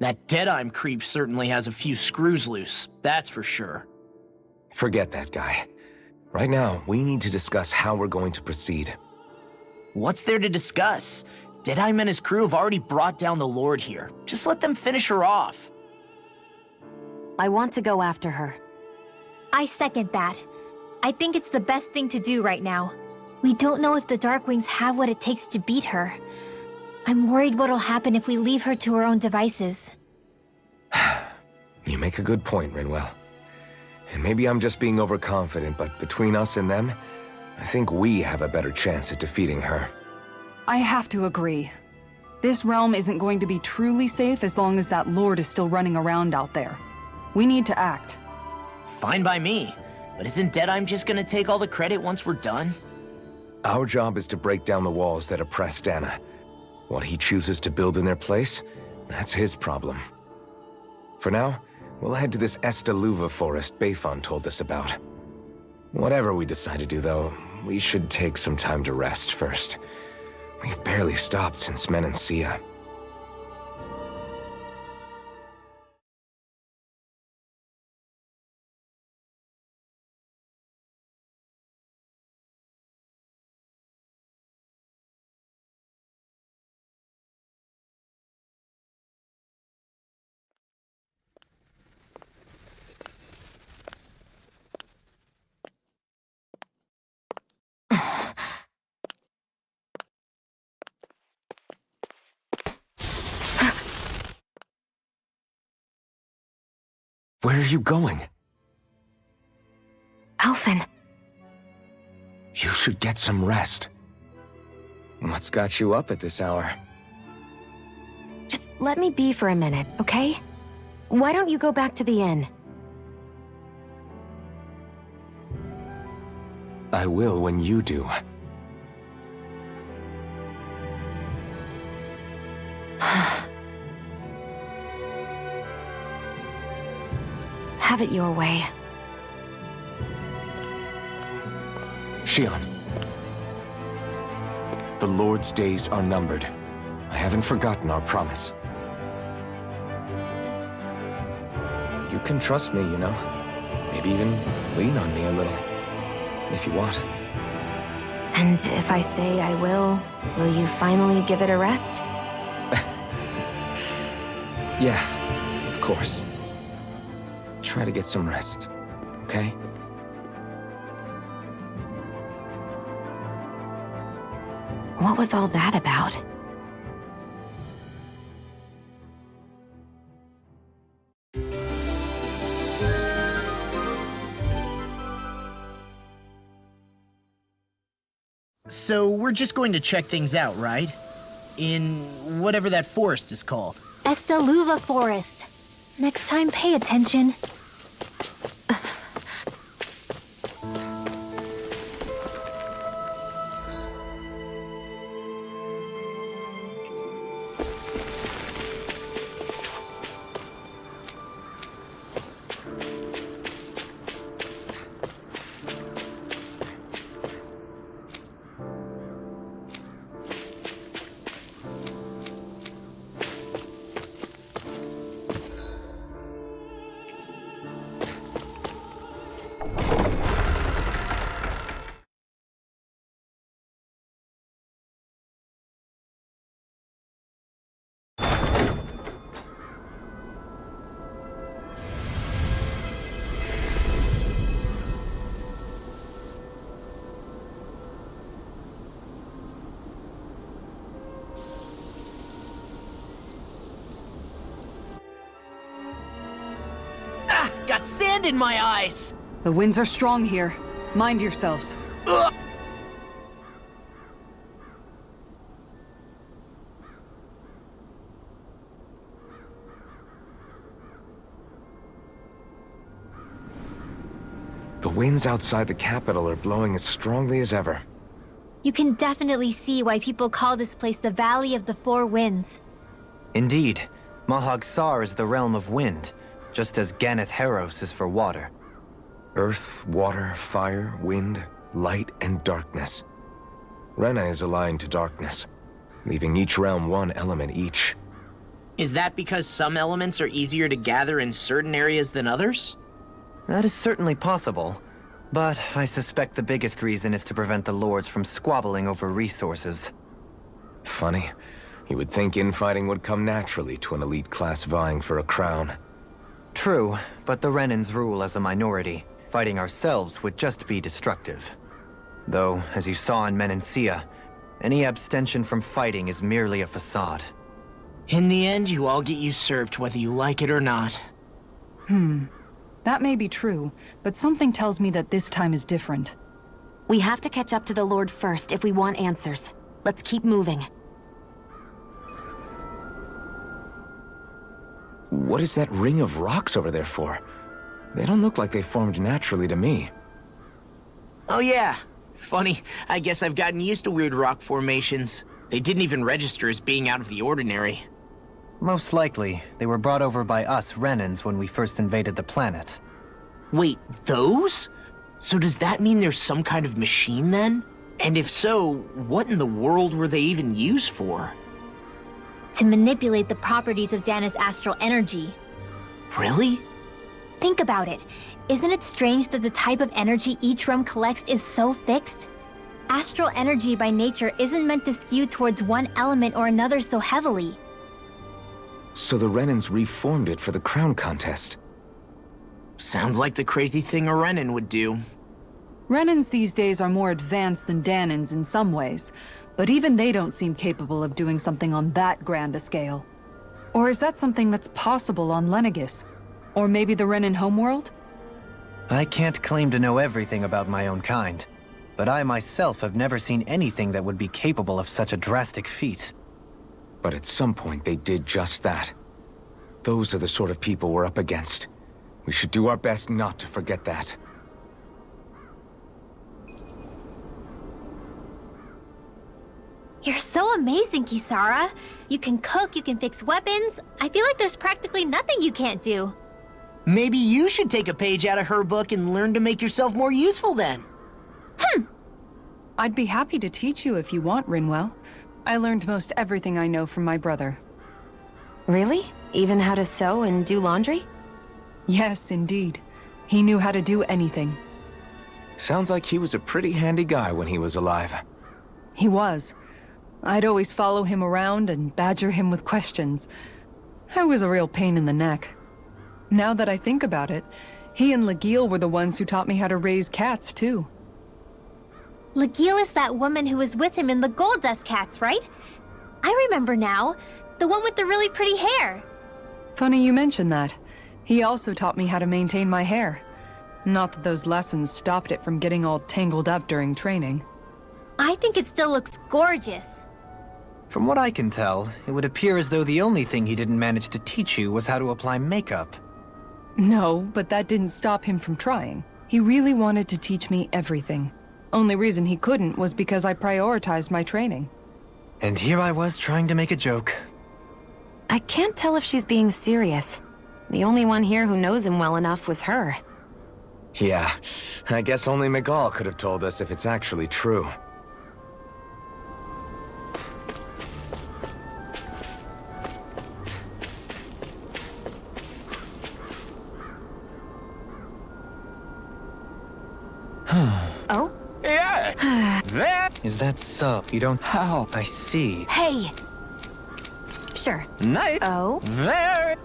That Deadeye creep certainly has a few screws loose, that's for sure. Forget that guy. Right now, we need to discuss how we're going to proceed. What's there to discuss? Deadeye and his crew have already brought down the Lord here. Just let them finish her off. I want to go after her. I second that. I think it's the best thing to do right now. We don't know if the Darkwings have what it takes to beat her. I'm worried what'll happen if we leave her to her own devices. You make a good point, Rinwell. And maybe I'm just being overconfident, but between us and them, I think we have a better chance at defeating her. I have to agree. This realm isn't going to be truly safe as long as that Lord is still running around out there. We need to act. Fine by me. But isn't Deadeye just gonna take all the credit once we're done? Our job is to break down the walls that oppress Dana. What he chooses to build in their place, that's his problem. For now, we'll head to this Estaluva forest Bayfon told us about. Whatever we decide to do, though, we should take some time to rest first. We've barely stopped since Menancia. Where are you going? Alphen. You should get some rest. What's got you up at this hour? Just let me be for a minute, okay? Why don't you go back to the inn? I will when you do. Have it your way. Shion. The Lord's days are numbered. I haven't forgotten our promise. You can trust me, you know. Maybe even lean on me a little, if you want. And if I say I will you finally give it a rest? Yeah, of course. Try to get some rest, okay? What was all that about? So we're just going to check things out, right? In whatever that forest is called. Estaluva Forest. Next time, pay attention. Got sand in my eyes! The winds are strong here. Mind yourselves. Ugh. The winds outside the capital are blowing as strongly as ever. You can definitely see why people call this place the Valley of the Four Winds. Indeed. Mahag Sar is the realm of wind, just as Ganeth Heros is for water. Earth, water, fire, wind, light, and darkness. Rena is aligned to darkness, leaving each realm one element each. Is that because some elements are easier to gather in certain areas than others? That is certainly possible, but I suspect the biggest reason is to prevent the lords from squabbling over resources. Funny. You would think infighting would come naturally to an elite class vying for a crown. True, but the Renans rule as a minority. Fighting ourselves would just be destructive. Though, as you saw in Menancia, any abstention from fighting is merely a facade. In the end, you all get usurped whether you like it or not. That may be true, but something tells me that this time is different. We have to catch up to the Lord first if we want answers. Let's keep moving. What is that ring of rocks over there for? They don't look like they formed naturally to me. Oh yeah. Funny, I guess I've gotten used to weird rock formations. They didn't even register as being out of the ordinary. Most likely, they were brought over by us Renans when we first invaded the planet. Wait, those? So does that mean there's some kind of machine then? And if so, what in the world were they even used for? To manipulate the properties of Dana's astral energy. Really? Think about it. Isn't it strange that the type of energy each realm collects is so fixed? Astral energy by nature isn't meant to skew towards one element or another so heavily. So the Renans reformed it for the crown contest. Sounds like the crazy thing a Renan would do. Renans these days are more advanced than Danans in some ways, but even they don't seem capable of doing something on that grand a scale. Or is that something that's possible on Lenegis? Or maybe the Renan homeworld? I can't claim to know everything about my own kind, but I myself have never seen anything that would be capable of such a drastic feat. But at some point they did just that. Those are the sort of people we're up against. We should do our best not to forget that. You're so amazing, Kisara. You can cook, you can fix weapons. I feel like there's practically nothing you can't do. Maybe you should take a page out of her book and learn to make yourself more useful then. I'd be happy to teach you if you want, Rinwell. I learned most everything I know from my brother. Really? Even how to sew and do laundry? Yes, indeed. He knew how to do anything. Sounds like he was a pretty handy guy when he was alive. He was. I'd always follow him around and badger him with questions. I was a real pain in the neck. Now that I think about it, he and Legil were the ones who taught me how to raise cats, too. Legil is that woman who was with him in the Gold Dust Cats, right? I remember now. The one with the really pretty hair. Funny you mention that. He also taught me how to maintain my hair. Not that those lessons stopped it from getting all tangled up during training. I think it still looks gorgeous. From what I can tell, it would appear as though the only thing he didn't manage to teach you was how to apply makeup. No, but that didn't stop him from trying. He really wanted to teach me everything. Only reason he couldn't was because I prioritized my training. And here I was trying to make a joke. I can't tell if she's being serious. The only one here who knows him well enough was her. Yeah, I guess only Miguel could have told us if it's actually true. Oh? Is that so? You don't... How? I see. Hey! Sure. Night. Oh? Very.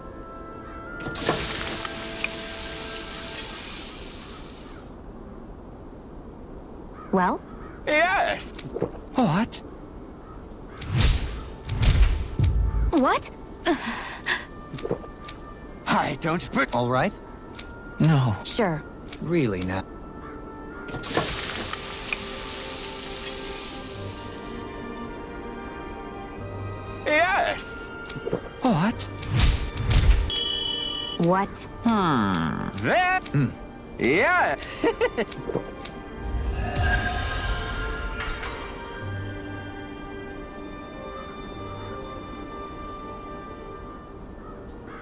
Well? Yes. What? What? I don't put. All right? No. Sure. Really now. Yes. What? What? That. Yeah.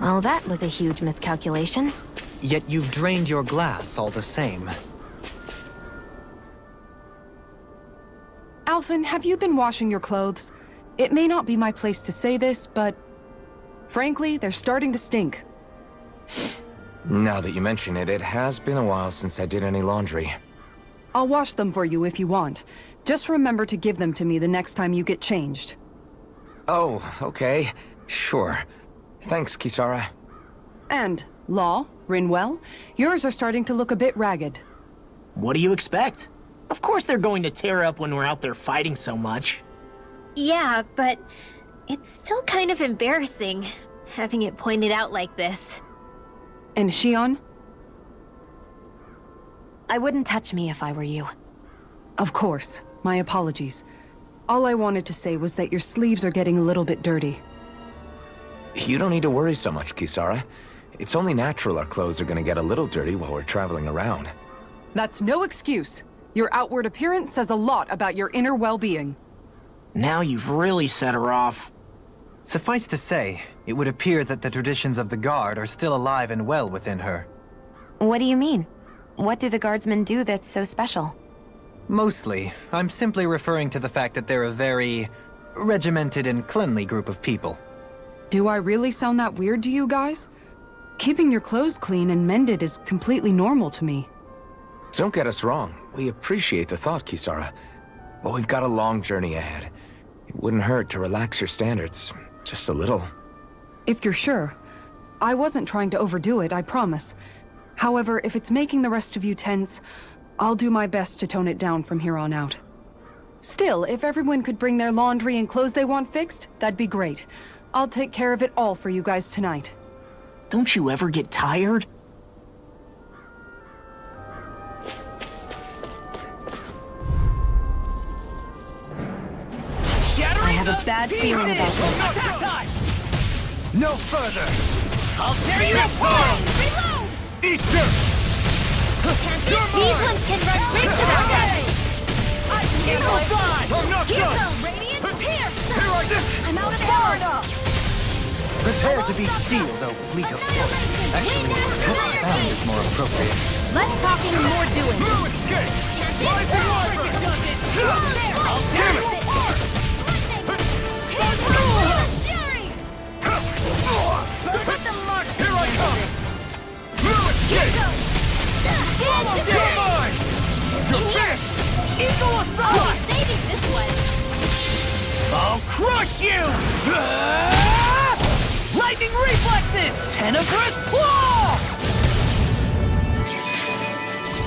Well, that was a huge miscalculation. Yet you've drained your glass all the same. Alphen, have you been washing your clothes? It may not be my place to say this, but Frankly, they're starting to stink. Now that you mention it, it has been a while since I did any laundry. I'll wash them for you if you want. Just remember to give them to me the next time you get changed. Oh, okay. Sure. Thanks, Kisara. And, Law, Rinwell, yours are starting to look a bit ragged. What do you expect? Of course they're going to tear up when we're out there fighting so much. Yeah, but it's still kind of embarrassing, having it pointed out like this. And Shion? I wouldn't touch me if I were you. Of course. My apologies. All I wanted to say was that your sleeves are getting a little bit dirty. You don't need to worry so much, Kisara. It's only natural our clothes are gonna get a little dirty while we're traveling around. That's no excuse. Your outward appearance says a lot about your inner well-being. Now you've really set her off. Suffice to say, it would appear that the traditions of the Guard are still alive and well within her. What do you mean? What do the guardsmen do that's so special? Mostly, I'm simply referring to the fact that they're a very regimented and cleanly group of people. Do I really sound that weird to you guys? Keeping your clothes clean and mended is completely normal to me. Don't get us wrong. We appreciate the thought, Kisara. But we've got a long journey ahead. It wouldn't hurt to relax your standards. Just a little. If you're sure. I wasn't trying to overdo it, I promise. However, if it's making the rest of you tense, I'll do my best to tone it down from here on out. Still, if everyone could bring their laundry and clothes they want fixed, that'd be great. I'll take care of it all for you guys tonight. Don't you ever get tired? I have a bad feeling about this. Attack time! No further! I'll tear you apart! Eat dirt! These ones can run straight to their death! I'm not done! Radiant Pierce! Here I go! I'm out of ammo! Prepare to be sealed, O fleet of foot. Actually, bound is more appropriate. Less talking, more doing. No escape! Rising Wyvern! Damn it! Let them march! Here I come! No escape! You're mine! You're fist! Eagle aside! Saving this one! I'll crush you! Lightning reflexes! Temararus claw!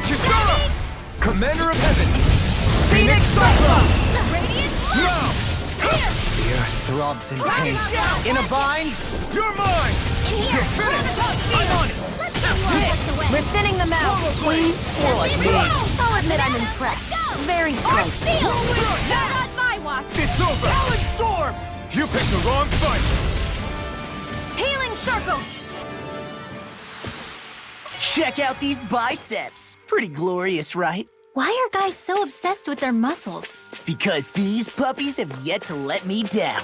Kisara! Commander of Heaven! Phoenix Cyclone! Radiant Now! The earth throbs in pain. In a bind? You're mine! in here! I'm on it! Let's see who gets the win! We're thinning them out. Clean? More like me. I'll admit I'm impressed. Very Our straight. seal! Not on my watch! It's over! Talon Storm! You picked the wrong fight! Healing circle! Check out these biceps. Pretty glorious, right? Why are guys so obsessed with their muscles? Because these puppies have yet to let me down.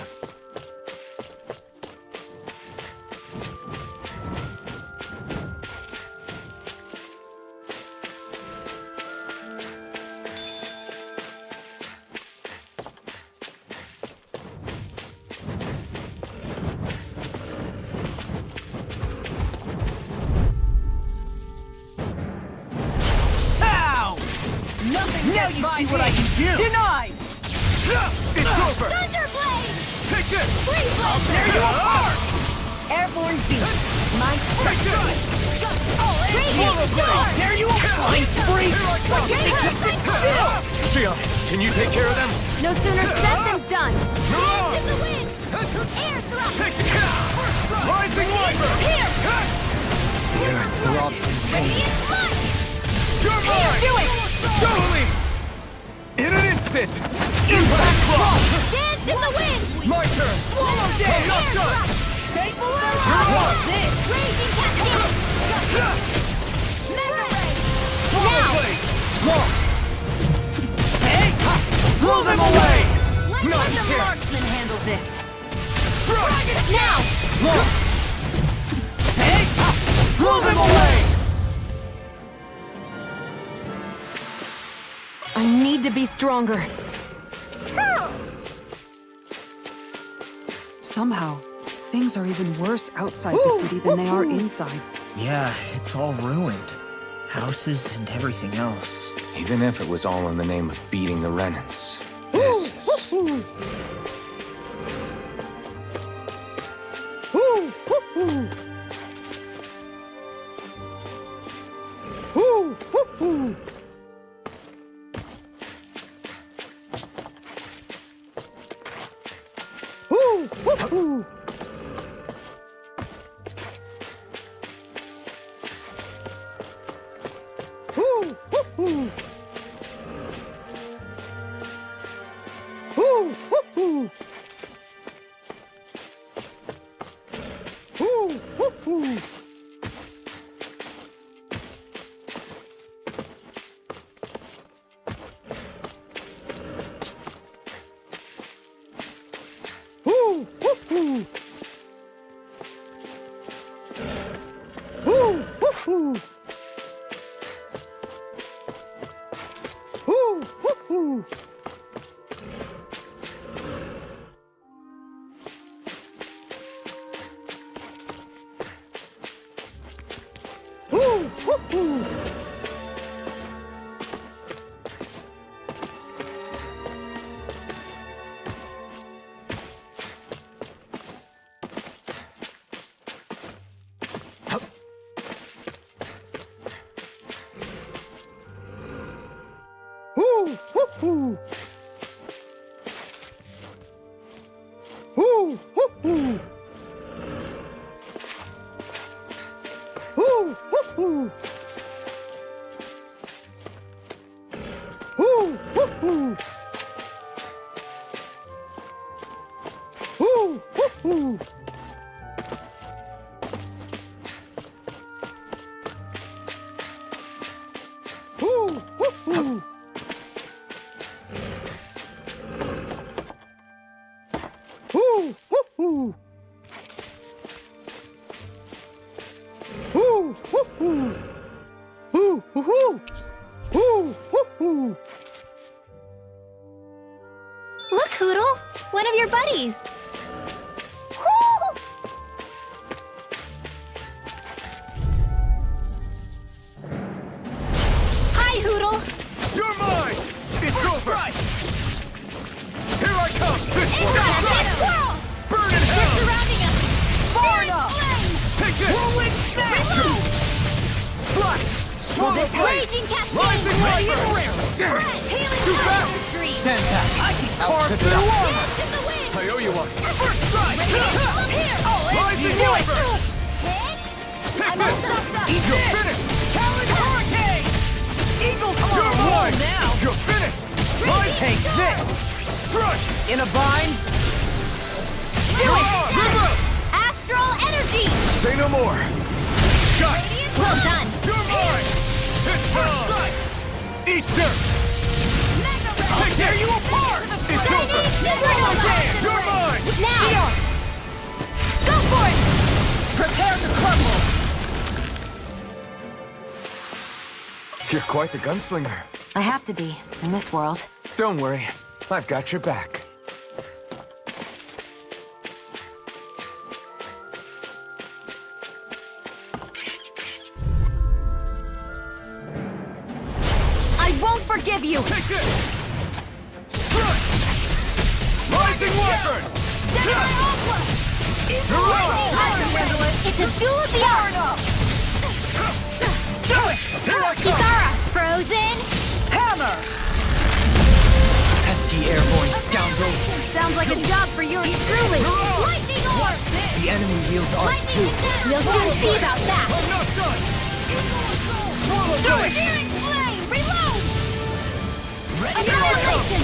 Now you see what I can do! Denied! It's over! Thunderblade! Take this! Freeze I'll tear you apart! Airborne beast. My Take this! I'll tear you apart! I'm free! Just sit still! Shion, can you take care of them? no sooner said than done. In the wind! Air thrust! Take this! Rising Wyvern! Here! The earth throbs in pain. Radiant light! You're mine! Do it! Totally! In an instant! Impact Claw! Dance in the wind! My turn! Swallow I'm Dance! not done! You're one! Raging cascade! Mega ray! Swallow Blade! Long! Hey! Blow them away! Let the here. marksman handle this! Strike! Now! Long! Hey! Blow them away! I need to be stronger. Somehow, Things are even worse outside the city than they are inside. Yeah, it's all ruined. Houses and everything else. Even if it was all in the name of beating the Renans, this is... Look, Hoodle! One of your buddies! Hi, Hoodle! You're mine! It's over! Here I come! This Squirrel! Burn in hell! Surrounding us! Searing flame! Take this! Whirlwind snap! Reload! Slice! Will this raging cascade! Rising Viper! Damn it! Healing Too fast! stream! Stand back. I can carve through armor! Dance in the wind! I owe you one! First strike! Up here! Rising Do it! Viper! Take I'm this! all stuffed up! You're finished! Challenge hurricane! Eagle You're mine! now! You're finished! Take this! Strike! In a bind? Do it! Astral energy! Say no more! Got it! Well done! You're mine! It's on! Eat dirt! Take tear you apart! It's over! You're mine! Now! Go for it! Prepare to crumble! You're quite the gunslinger. I have to be, in this world. Don't worry, I've got your back. I won't forgive you! Take this! Strike! Rising Wyvern! You're on! It's a duel of the arts! Do it! Here I come! Kitara, frozen! Hammer! Pesky airborne scoundrels! Sounds like a job for yours truly! Lightning orb! The enemy wields arts too. We'll soon see about that! I'm not done! Do it! Searing flame! Reload! Annihilation!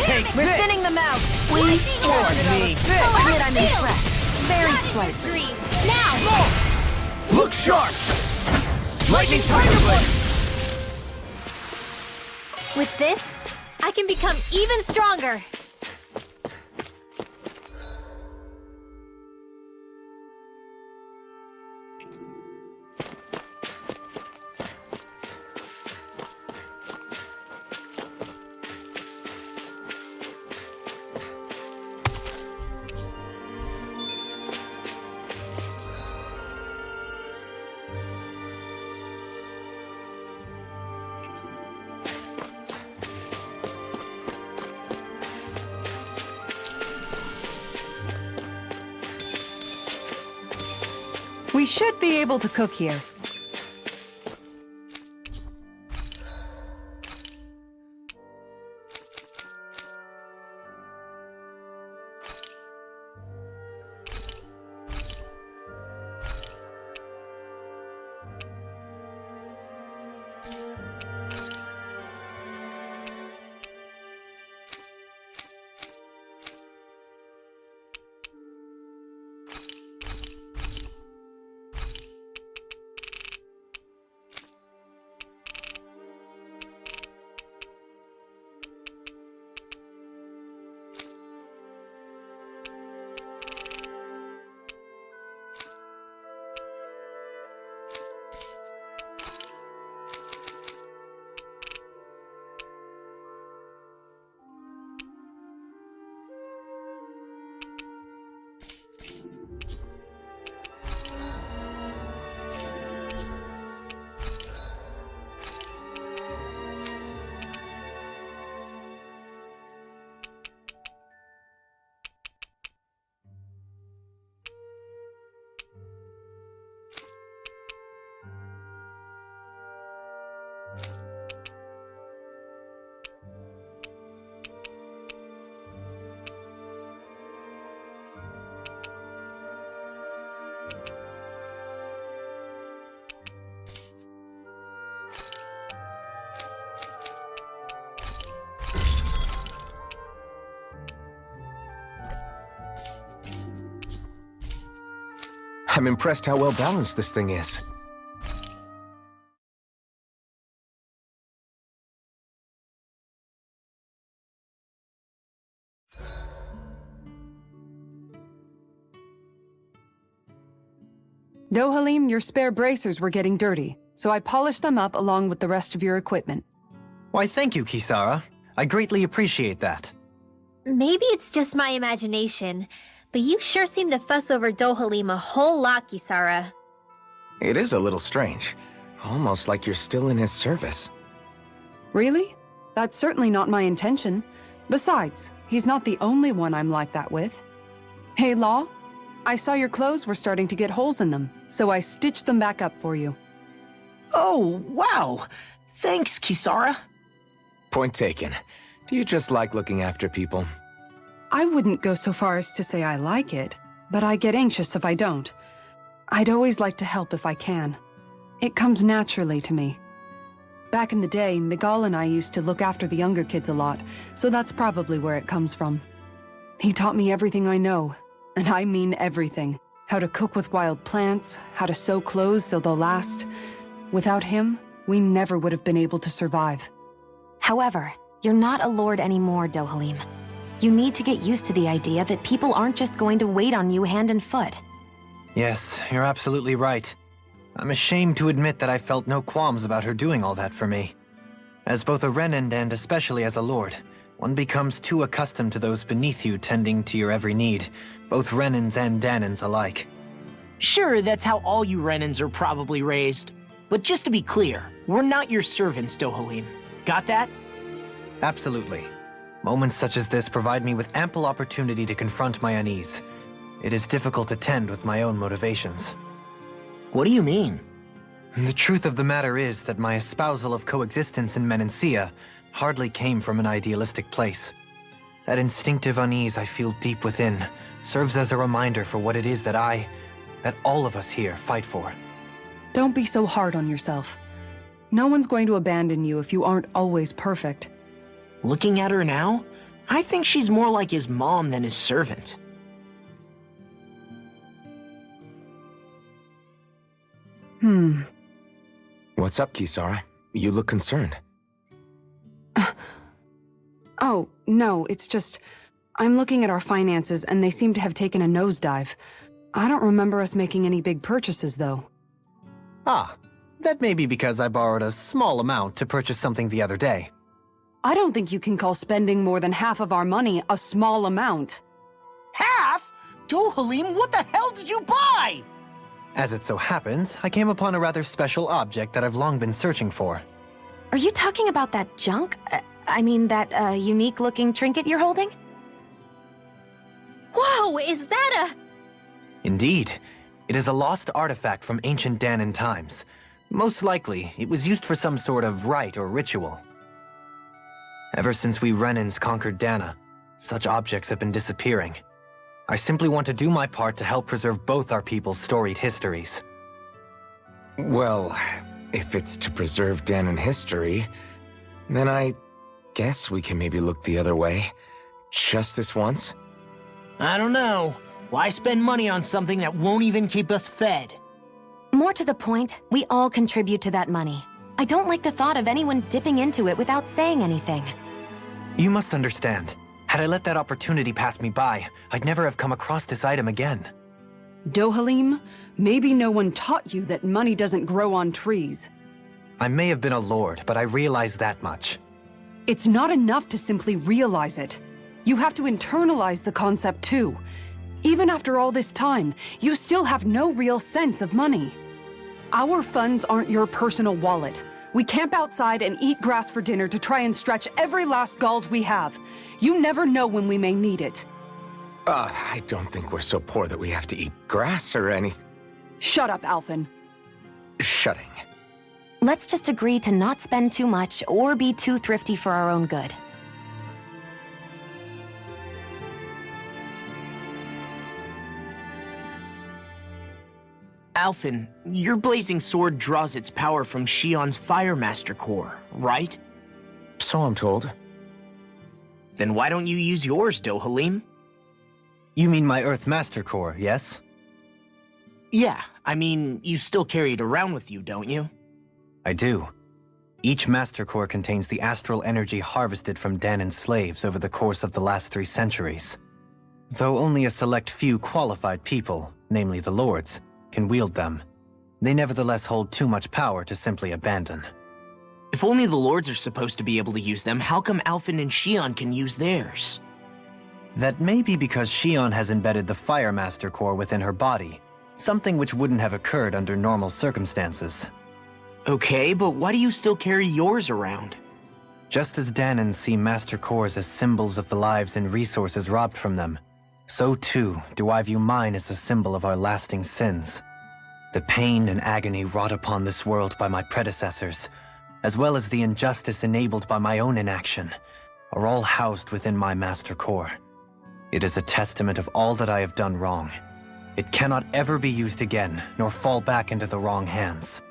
Take We're this! thinning them out! Lightning orb! me! I'll admit I'm Feel. impressed. Very That is slight. a dream! Now! Look sharp! Lightning Tiger Blade! With this, I can become even stronger! We should be able to cook here. I'm impressed how well balanced this thing is. Dohalim, your spare bracers were getting dirty, so I polished them up along with the rest of your equipment. Why, thank you, Kisara. I greatly appreciate that. Maybe it's just my imagination, but you sure seem to fuss over Dohalim a whole lot, Kisara. It is a little strange. Almost like you're still in his service. Really? That's certainly not my intention. Besides, he's not the only one I'm like that with. Hey, Law, I saw your clothes were starting to get holes in them, so I stitched them back up for you. Oh, wow. Thanks, Kisara. Point taken. Do you just like looking after people? I wouldn't go so far as to say I like it, but I get anxious if I don't. I'd always like to help if I can. It comes naturally to me. Back in the day, Miguel and I used to look after the younger kids a lot, so that's probably where it comes from. He taught me everything I know, and I mean everything. How to cook with wild plants, how to sew clothes so they'll last. Without him, we never would have been able to survive. However, you're not a lord anymore, Dohalim. You need to get used to the idea that people aren't just going to wait on you hand and foot. Yes, you're absolutely right. I'm ashamed to admit that I felt no qualms about her doing all that for me. As both a Renan and especially as a lord, one becomes too accustomed to those beneath you tending to your every need, both Renans and Danans alike. Sure, that's how all you Renans are probably raised. But just to be clear, we're not your servants, Dohalim. Got that? Absolutely. Moments such as this provide me with ample opportunity to confront my unease. It is difficult to tend with my own motivations. What do you mean? The truth of the matter is that my espousal of coexistence in Menancia hardly came from an idealistic place. That instinctive unease I feel deep within serves as a reminder for what it is that all of us here fight for. Don't be so hard on yourself. No one's going to abandon you if you aren't always perfect. Looking at her now, I think she's more like his mom than his servant. What's up, Kisara? You look concerned. Oh, no, it's just... I'm looking at our finances and they seem to have taken a nosedive. I don't remember us making any big purchases, though. Ah, that may be because I borrowed a small amount to purchase something the other day. I don't think you can call spending more than half of our money a small amount. Half? Dohalim, what the hell did you buy? As it so happens, I came upon a rather special object that I've long been searching for. Are you talking about that junk? That unique-looking trinket you're holding? Whoa, is that a... Indeed. It is a lost artifact from ancient Danan times. Most likely, it was used for some sort of rite or ritual. Ever since we Renans conquered Dana, such objects have been disappearing. I simply want to do my part to help preserve both our people's storied histories. Well, if it's to preserve Danan history, then I guess we can maybe look the other way. Just this once? I don't know. Why spend money on something that won't even keep us fed? More to the point, we all contribute to that money. I don't like the thought of anyone dipping into it without saying anything. You must understand. Had I let that opportunity pass me by, I'd never have come across this item again. Dohalim, maybe no one taught you that money doesn't grow on trees. I may have been a lord, but I realize that much. It's not enough to simply realize it. You have to internalize the concept too. Even after all this time, you still have no real sense of money. Our funds aren't your personal wallet. We camp outside and eat grass for dinner to try and stretch every last gold we have. You never know when we may need it. I don't think we're so poor that we have to eat grass or anything. Shut up, Alphen. Shutting. Let's just agree to not spend too much or be too thrifty for our own good. Alphen, your blazing sword draws its power from Shion's Fire Master core, right? So I'm told. Then why don't you use yours, Dohalim? You mean my Earth Master Core, yes? Yeah, I mean, you still carry it around with you, don't you? I do. Each Master Core contains the astral energy harvested from Danan's slaves over the course of the last 3 centuries. Though only a select few qualified people, namely the Lords, can wield them, they nevertheless hold too much power to simply abandon. If only the Lords are supposed to be able to use them, how come Alphen and Shion can use theirs? That may be because Shion has embedded the Fire Master Core within her body, something which wouldn't have occurred under normal circumstances. Okay, but why do you still carry yours around? Just as Danans see Master Cores as symbols of the lives and resources robbed from them, so too do I view mine as a symbol of our lasting sins. The pain and agony wrought upon this world by my predecessors, as well as the injustice enabled by my own inaction, are all housed within my Master Core. It is a testament of all that I have done wrong. It cannot ever be used again, nor fall back into the wrong hands.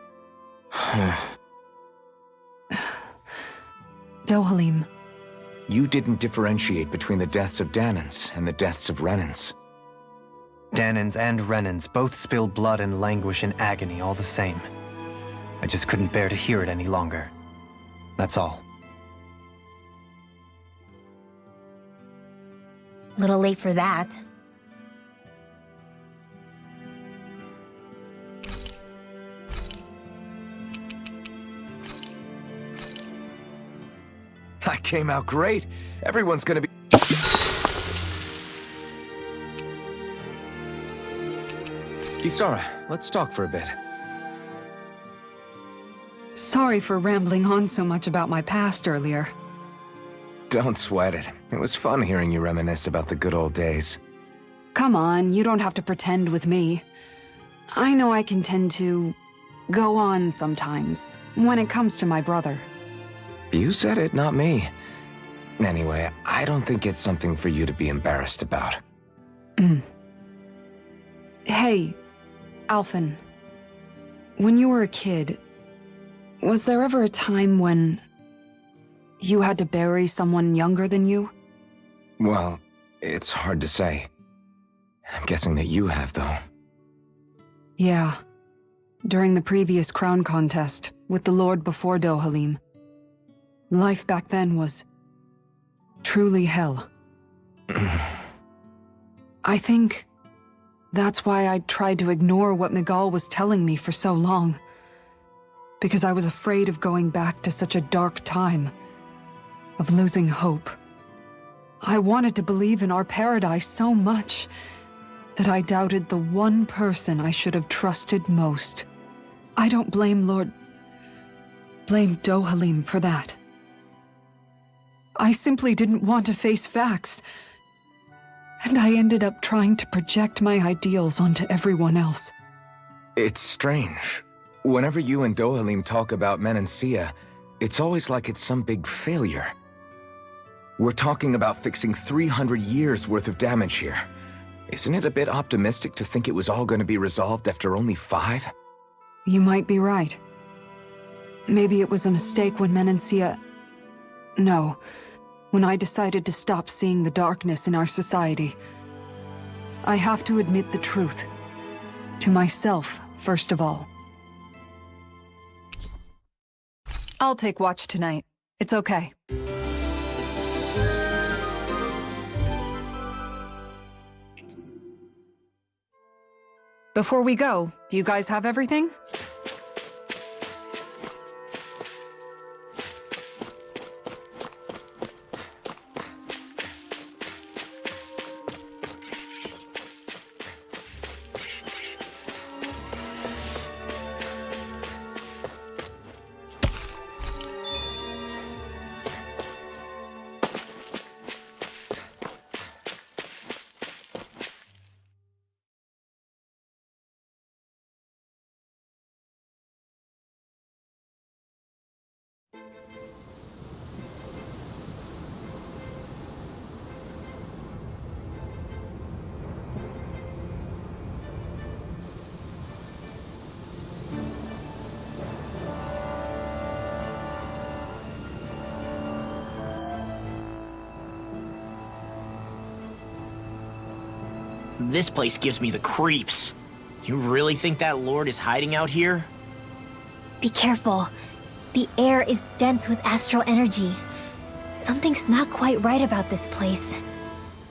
Dohalim. You didn't differentiate between the deaths of Danans and the deaths of Renans. Danans and Renans both spill blood and languish in agony all the same. I just couldn't bear to hear it any longer. That's all. Little late for that. That came out great. Everyone's gonna be... Isara, let's talk for a bit. Sorry for rambling on so much about my past earlier. Don't sweat it. It was fun hearing you reminisce about the good old days. Come on, you don't have to pretend with me. I know I can tend to go on sometimes when it comes to my brother. You said it, not me. Anyway, I don't think it's something for you to be embarrassed about. Hey, Alphen. When you were a kid, was there ever a time when you had to bury someone younger than you? Well, it's hard to say. I'm guessing that you have, though. Yeah. During the previous crown contest, with the Lord before Dohalim. Life back then was truly hell. I think that's why I tried to ignore what Miguel was telling me for so long. Because I was afraid of going back to such a dark time, of losing hope. I wanted to believe in our paradise so much that I doubted the one person I should have trusted most. I don't blame Dohalim for that. I simply didn't want to face facts, and I ended up trying to project my ideals onto everyone else. It's strange. Whenever you and Dohalim talk about Menancia, it's always like it's some big failure. We're talking about fixing 300 years worth of damage here. Isn't it a bit optimistic to think it was all going to be resolved after only 5? You might be right. Maybe it was a mistake when Menancia... No, when I decided to stop seeing the darkness in our society. I have to admit the truth. To myself, first of all. I'll take watch tonight. It's okay. Before we go, do you guys have everything? This place gives me the creeps. You really think that lord is hiding out here? Be careful. The air is dense with astral energy. Something's not quite right about this place.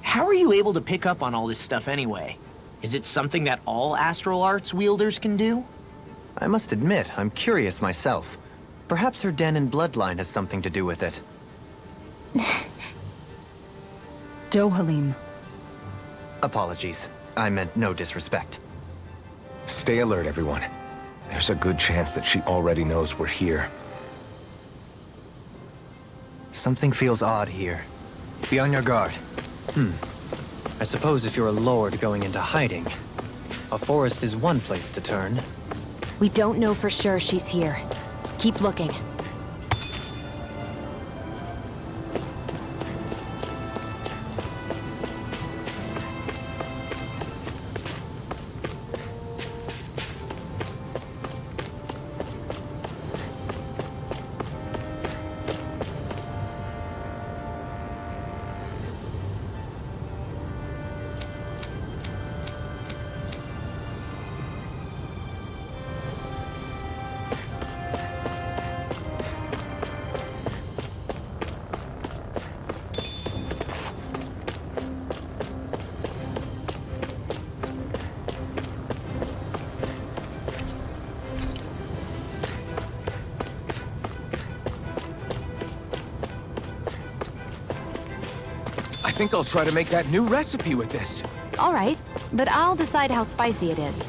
How are you able to pick up on all this stuff anyway? Is it something that all astral arts wielders can do? I must admit, I'm curious myself. Perhaps her Danon bloodline has something to do with it. Dohalim. Apologies. I meant no disrespect. Stay alert, everyone. There's a good chance that she already knows we're here. Something feels odd here. Be on your guard. I suppose if you're a lord going into hiding, a forest is one place to turn. We don't know for sure she's here. Keep looking. I think I'll try to make that new recipe with this. All right, but I'll decide how spicy it is.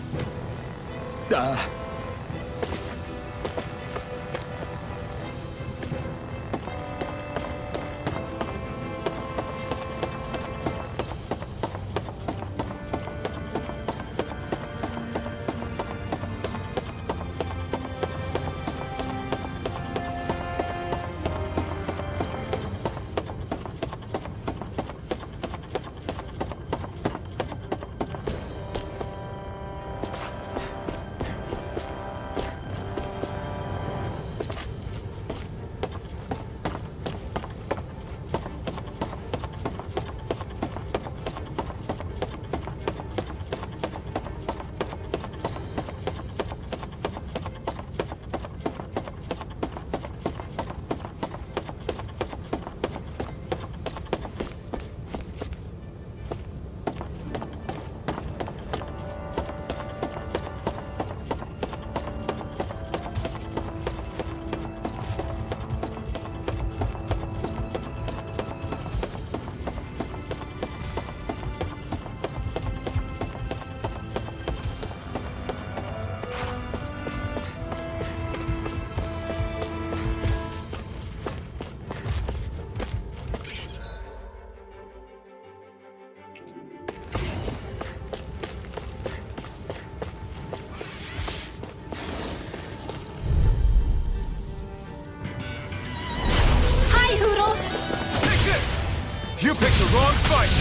You picked the wrong fight!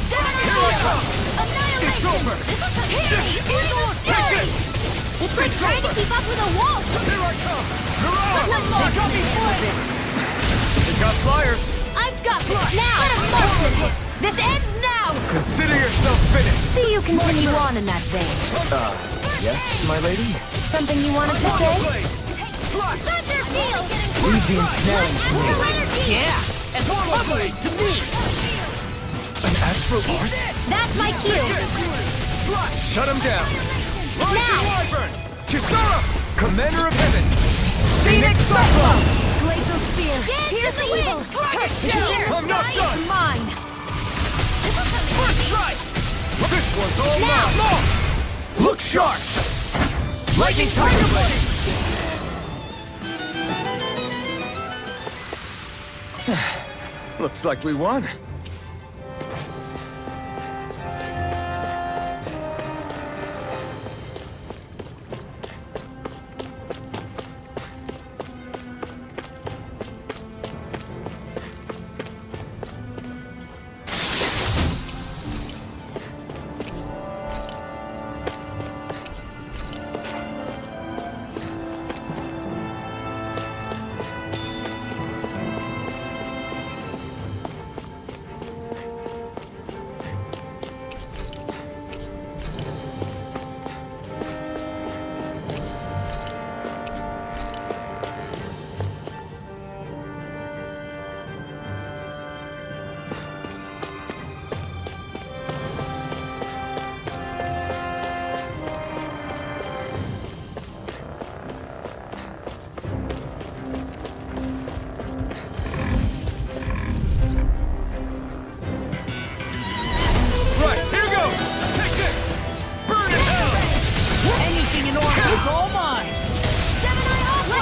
Here I come! It's over! It's like trying to keep up with a wolf! Here I come! You're on! They got flyers! I've got this now! This ends now! Consider yourself finished! See you continue on in that vein. Yes, my lady? Something you wanted to say? Thunder field! Leave the ensnaring to me. Yeah, and lovely to me. An astral art? That's my cue! Shut him down! Now! Wyvern! Kisara! Commander of Heaven! Phoenix Cyclone! Glacial Spear. Here's the evil! I'm not done! Mine! First strike! This one's all mine! Look sharp! Lightning Tiger Blade! Looks like we won.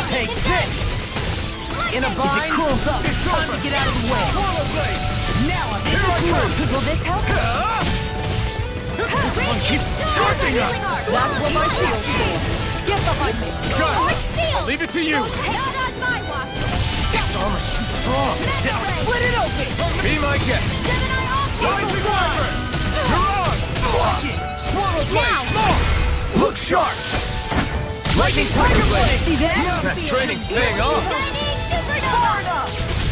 Take this! In a bind, if it cools up, it's time to get out of the way. Now I'm in the groove. Will this help? This one keeps charging us! That's what my shield's for. Get behind me. Done! I'll leave it to you! Not on my watch! Its armor's too strong! Now split it open! Be my guest! Rising Wyvern! You're on! Watch it! Swallow blade! Look sharp! Lightning Tiger Blade! See that? That training's paying off!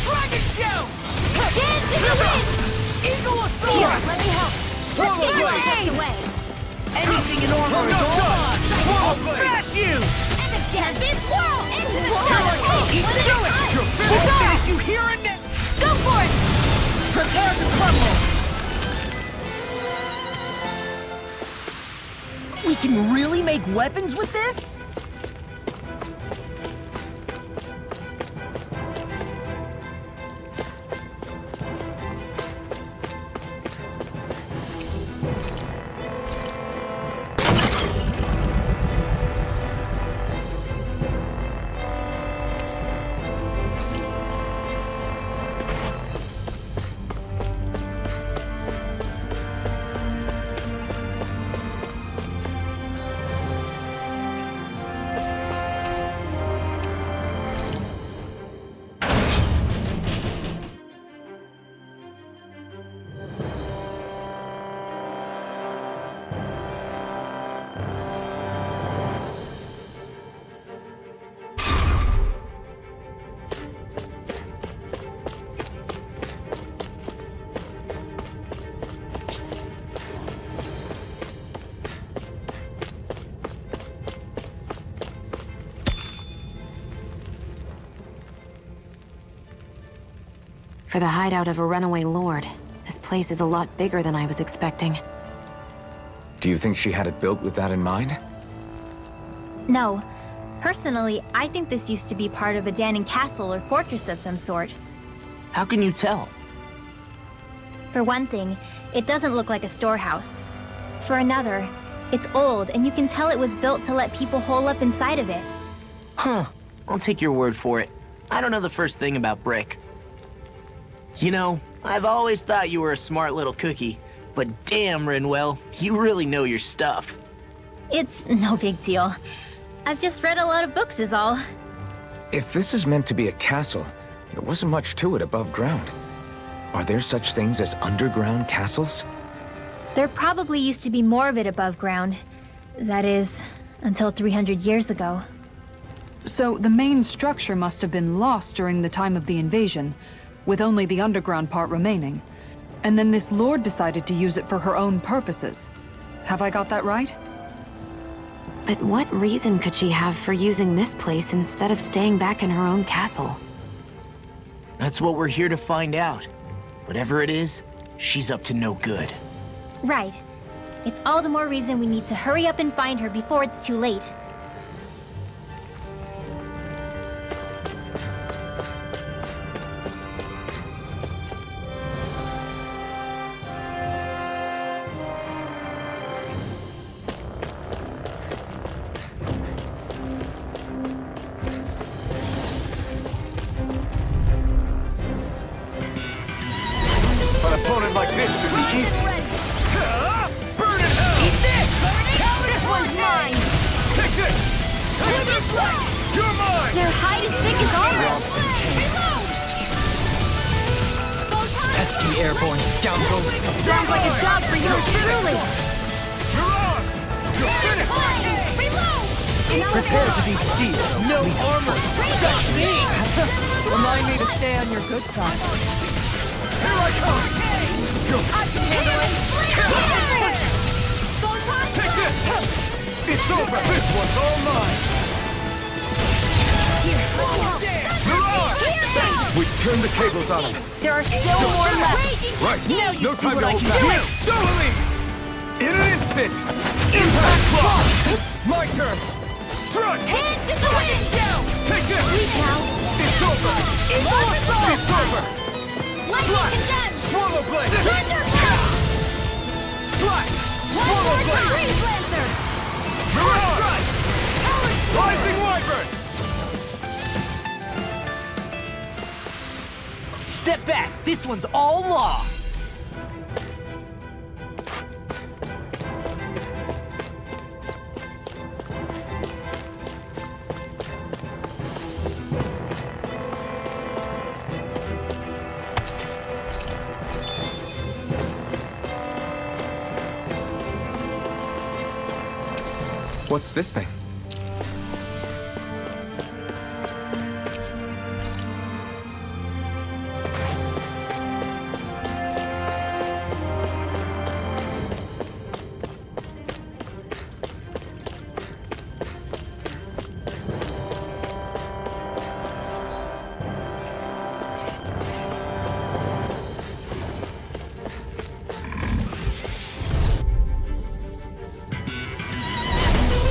Dragon Show! Dance in the wind! Eagle of Here, Thor! let me help. Swallow Blade! away! Anything in armor I'm is not all done. mine! Swallow I'll Blade! smash you! And the Tempest Swirl! Into the Here I go! Keep doing it! You're I'll finished! finish you here and now! Go for it! Prepare to crumble! We can really make weapons with this? For the hideout of a runaway lord, this place is a lot bigger than I was expecting. Do you think she had it built with that in mind? No. Personally, I think this used to be part of a Danon castle or fortress of some sort. How can you tell? For one thing, it doesn't look like a storehouse. For another, it's old, and you can tell it was built to let people hole up inside of it. Huh. I'll take your word for it. I don't know the first thing about brick. You know, I've always thought you were a smart little cookie, but damn, Rinwell, you really know your stuff. It's no big deal. I've just read a lot of books is all. If this is meant to be a castle, there wasn't much to it above ground. Are there such things as underground castles? There probably used to be more of it above ground. That is, until 300 years ago. So the main structure must have been lost during the time of the invasion, with only the underground part remaining. And then this lord decided to use it for her own purposes. Have I got that right? But what reason could she have for using this place instead of staying back in her own castle? That's what we're here to find out. Whatever it is, she's up to no good. Right. It's all the more reason we need to hurry up and find her before it's too late. An opponent like this should be easy. Burn in hell! Eat this! This one's mine! Take this! You're mine! Their hide is thick as armor! Pesky airborne scoundrels! Sounds like a job for yours truly! You're on! You're finished! Prepare to be sealed. No armor! Touch me! Remind me to stay on your good side. Here I come! Take this! It's over! This one's all mine! You're on! We turned the cables on him. There are still more left! Right. No time to hold do back. it! Doubling! In an instant! Impact block! My turn! Strut! Hands in the wind! Take this! Weak now! It's over! It's over! Lightning condemned! Swallow blade! Thunderbolt! Slash! One Swallow more blade! time! Freeze Lancer! Mirage! Rising Wyvern! Step back! This one's all law! What's this thing?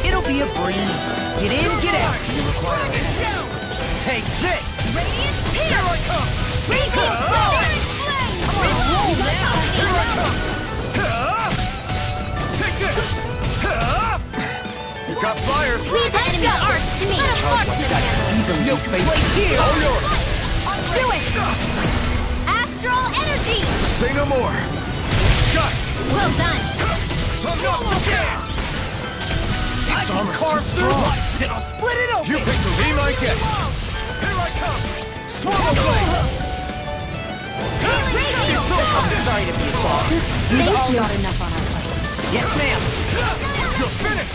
It'll be a breeze. Get in, get out. Take this! Radiant Here Pierce! I come! Radiant Flame! I'm on a roll now! Here I come! Take this! You got fire! Leave enemy arts to me! Let him mark this Easily no place here! All yours! Do it! Astral Energy! Say no more! Got it! Well done! I'm not the champ! Its armor's too strong! Then I'll split it open! You picked to be my guest! Here I come! Swallow blade! I'm sorry to be a bother. We've all got enough on our plates. Yes, ma'am! You're finished!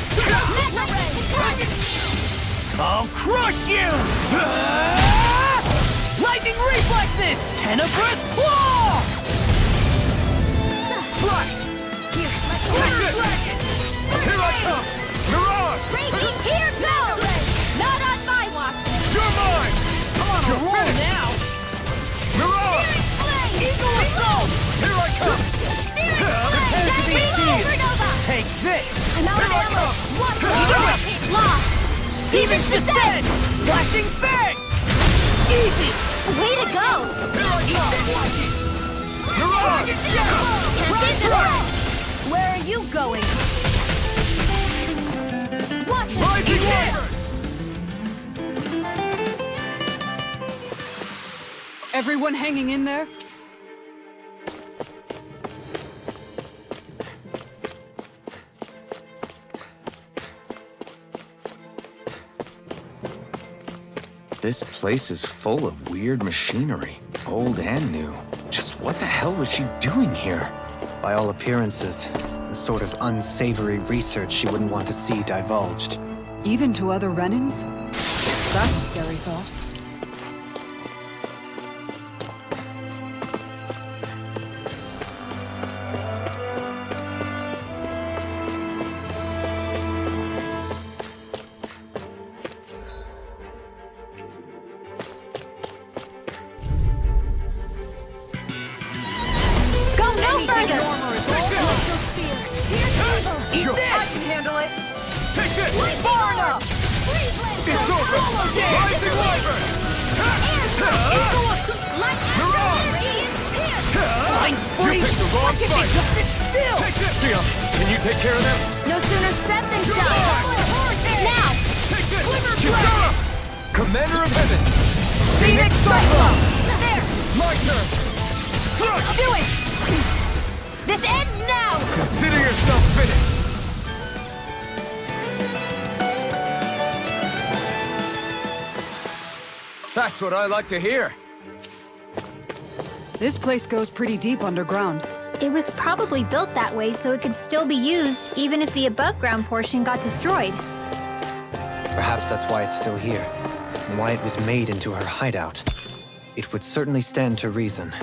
I'll crush you! Lightning reflexes! Temararus claw! Slash! Take this! Here I come! Mirage! Raging Tear Power! Not on my watch! You're mine! I'm on a You're roll finished. now! Mirage! Eagle assault! Here I come! Prepare to be sealed! Supernova! Take this! Another Here I arrow! come! One Eagle! Lost! Demon's Descent! Flashing Fang! Easy! Way to go! Mirage! Where are you going? Watch it! Rising Wyvern! Everyone hanging in there? This place is full of weird machinery, old and new. Just What the hell was she doing here? By all appearances, the sort of unsavory research she wouldn't want to see divulged. Even to other Renans? That's a scary thought. Can you take care of them? No sooner said than done! Now! Take this! Kisara! Commander of Heaven! Phoenix Cyclone! There! My turn! Strike! Do it! This ends now! Consider yourself finished! That's what I like to hear. This place goes pretty deep underground. It was probably built that way so it could still be used, even if the above-ground portion got destroyed. Perhaps that's why it's still here, and why it was made into her hideout. It would certainly stand to reason.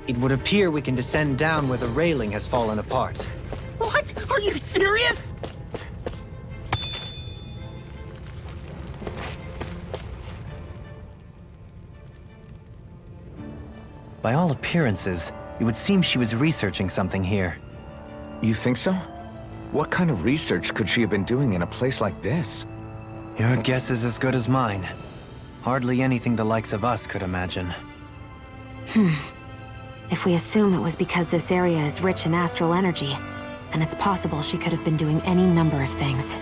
It would appear we can descend down where the railing has fallen apart. What? Are you serious? By all appearances, it would seem she was researching something here. You think so? What kind of research could she have been doing in a place like this? Your guess is as good as mine. Hardly anything the likes of us could imagine. If we assume it was because this area is rich in astral energy, then it's possible she could have been doing any number of things.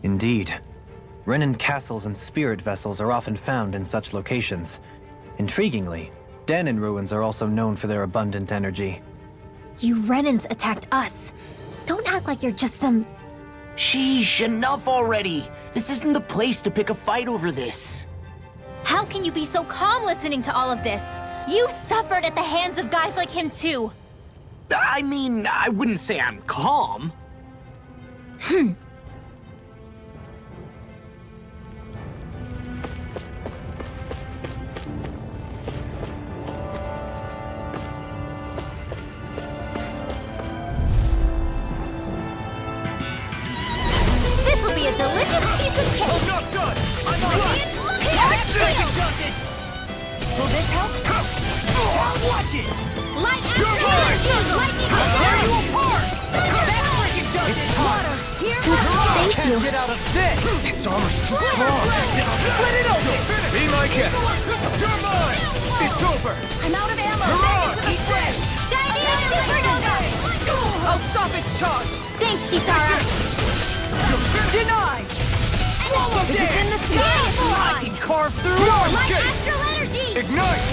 Indeed. Renan castles and spirit vessels are often found in such locations. Intriguingly, Danon ruins are also known for their abundant energy. You Renans attacked us. Don't act like you're just some... Sheesh, enough already. This isn't the place to pick a fight over this. How can you be so calm listening to all of this? You suffered at the hands of guys like him too. I mean, I wouldn't say I'm calm. This'll be a delicious piece of cake. I'm not done! I'm not done! Will this help? Watch it! Light You're mine! lightning! I'll tear you apart! That freaking does it! Water, here comes you. Get out of this! Its armor's too strong! Split it open! Be my guest! You're mine! It's over! I'm out of ammo. You're on! Eat this! Shiny Supernova! I'll stop its charge! Thanks, Kitara. Denied! Swallow It's in dead! the sky. I can carve through it! Light Escape! astral energy. Ignite!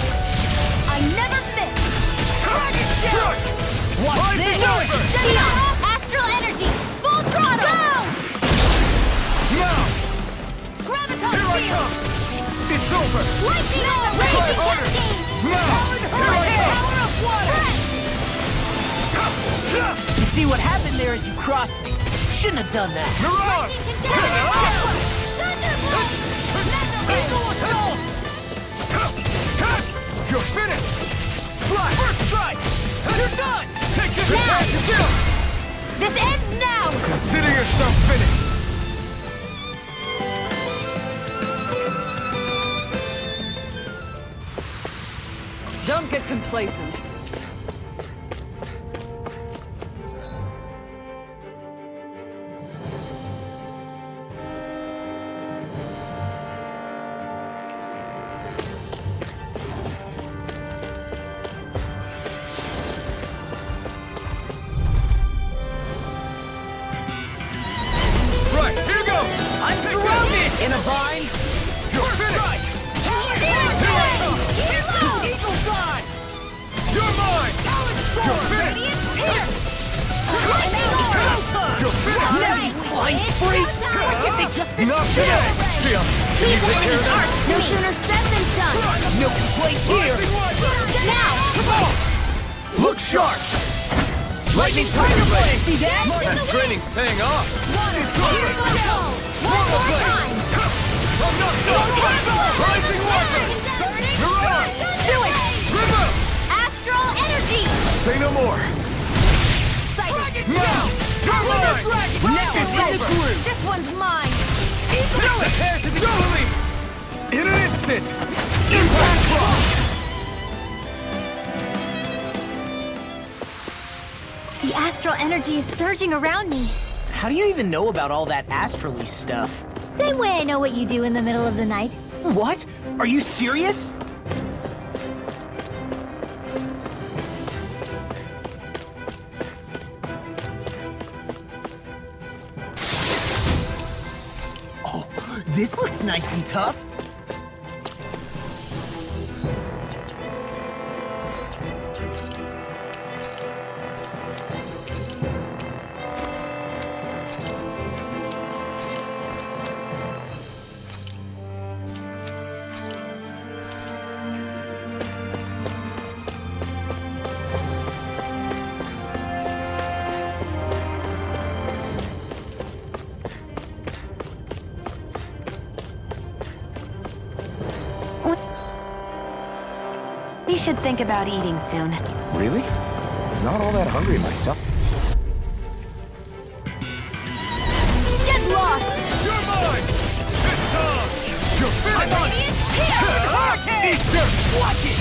I never miss. Dragon Shot! Watch Rising this! Wyvern! Kitara, astral energy. Full throttle. Go! Now! Graviton Here I field. come! It's over! Lightning on the Try raging harder! cascade. Now! Here I come! Power of water. You see what happened there is you crossed me. Shouldn't have done that. Mirage! You're finished! Slide! First strike! You're done! Take this attack to kill! This ends now. Consider yourself finished! Don't get complacent. Right, here goes! I'm surrounded! In a bind? You're finished! Eagle Fly! You're mine! You're finished! You're finished! Now you flying freaks! Why can't they just sit Not still? today! Sia, can you take care of that? No sooner said than done. No complaints here! Rising Wyvern! Now. Come on! Look sharp! Lightning Tiger Blade! See that? That training's paying off! It's over! One more time. I'm not done! Rising Wyvern! Mirage! Do it. River! Astral energy. Say no more! Now! You're mine! Now It's it's in the over! groove! This one's mine. Prepare to be Dohalim! In an instant! Impact Block! The astral energy is surging around me. How do you even know about all that astrally stuff? Same way I know what you do in the middle of the night. What? Are you serious? Oh, this looks nice and tough. We should think about eating soon. Really? Not all that hungry myself. Get lost. You're mine! This time! You're finished! Eat this! Watch it!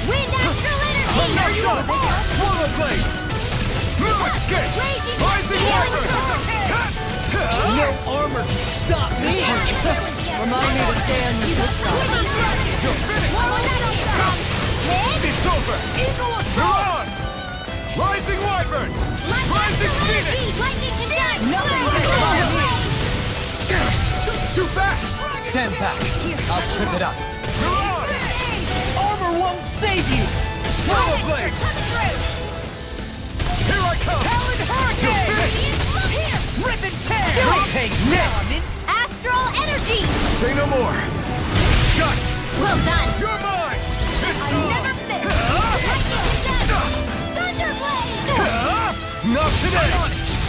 Wind astral energy. I'm not done! Swallow Blade! No escape! Rising Wyvern! No armor can stop me! Remind me to stay on the good side. You're finished! It's over! Mirage! Rising Wyvern! Rising Phoenix! Too fast! Stand back. I'll trip it up. Mirage! Armor won't save you! Swallow Blade! Here I come! Talon You're Hurricane! finished! Rip and tear! Take that! Astral energy. Say no more! Shut! Well done. You're mine! This I time! never miss. Thunderblade. Not today!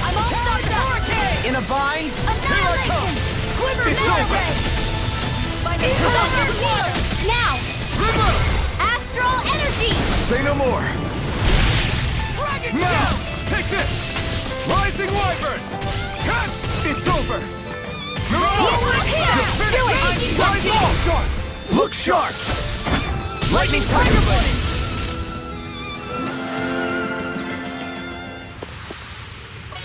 I'm all stocked up. In a bind? Annihilation. Quiver It's Mega over. Ray. Thunder Field. Now. River! Astral energy. Say no more! Now! Take this! Rising Wyvern! Cut! It's over! Mirage! You're finished! Rise off! Look sharp! Lightning Tiger Blade!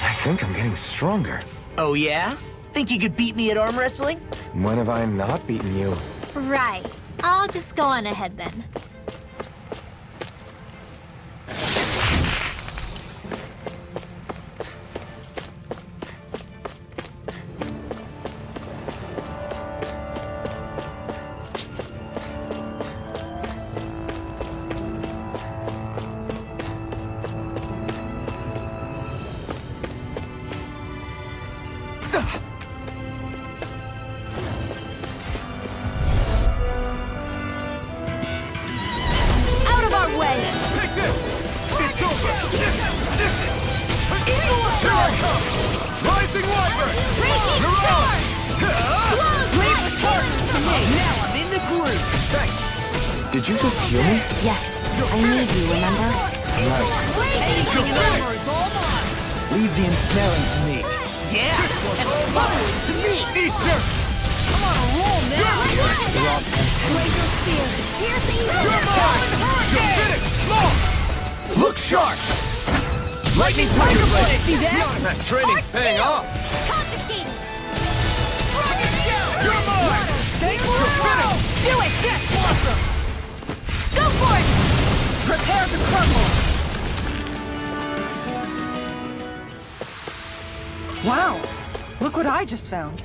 I think I'm getting stronger. Oh yeah? Think you could beat me at arm wrestling? When have I not beaten you? Right. I'll just go on ahead then. Out of our way! Take this! It's over! Here I come! Rising Wyvern! You're on! Leave the target to me! Now I'm in the groove! Thanks! Did you just heal me? Yes, I need you, remember? Your finish! Leave the ensnaring to me. Yeah! And follow it to me! Eat this! I'm on a roll now! Laser spear. Piercing You're mine! Your finish! Long! Look sharp! Lightning Tiger Blade! See that? That training's paying off! Confiscated. You're mine! Your finish! Do it, Death Blossom! Go for it! Prepare to crumble! Wow! Look what I just found.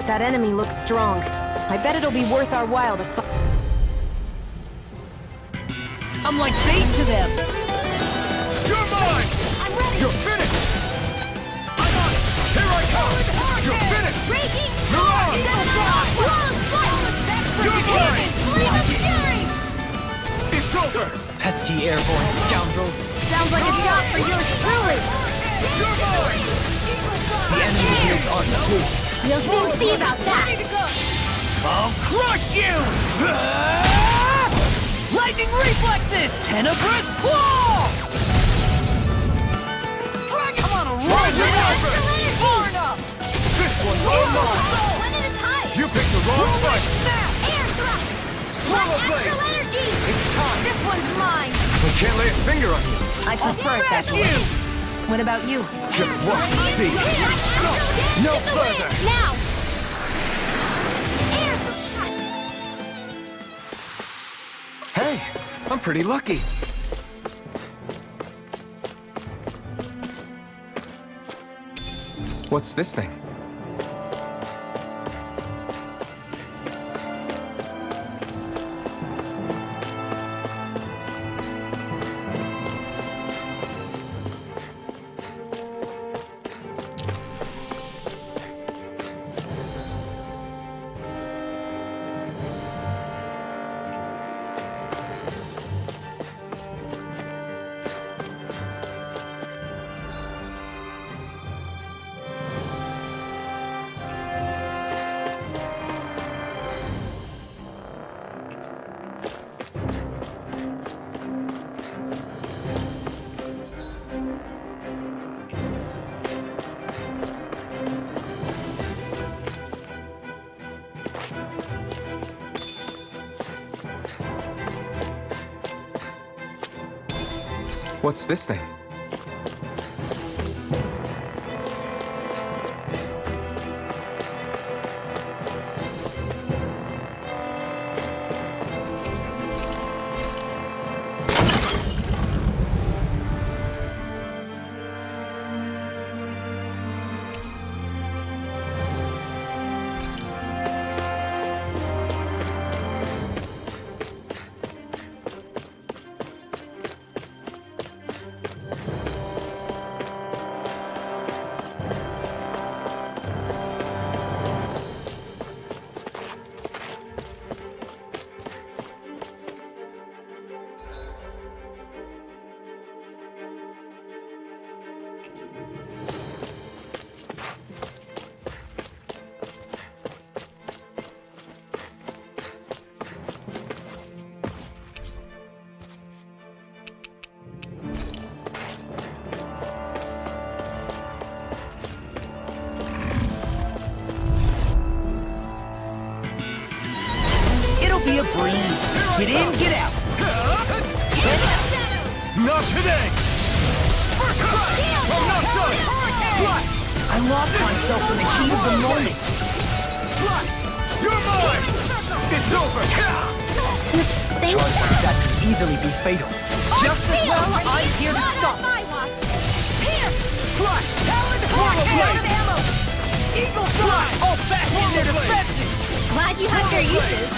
That enemy looks strong. I bet it'll be worth our while to fight. I'm like bait to them! You're mine! You're finished! I'm on it! Here I come! You're finished! Breaking. You're on! You're mine! It's over! Pesky airborne scoundrels. Sounds like a job for yours truly. You're mine! The enemy heals ours too. We'll soon see about that. I'll crush you! Lightning reflexes! Temararus claw! Dragon! I'm on a roll now! Far enough! This one's all mine! One at a time. You picked the wrong fight! Air thrust. Swallow blade! Astral energy. It's time! This one's mine. I can't lay a finger on you! I prefer it that way. What about you? Just watch and see! No further! Now. Hey, I'm pretty lucky. What's this thing? What's this thing? Get in, get out. Not today! I'm not done! I lost myself in the heat of the moment. You're mine! It's over! Charge like that could easily be fatal. Just as well, I'm here to stop. Eagle Fly! All back in their defenses! Glad you have your uses.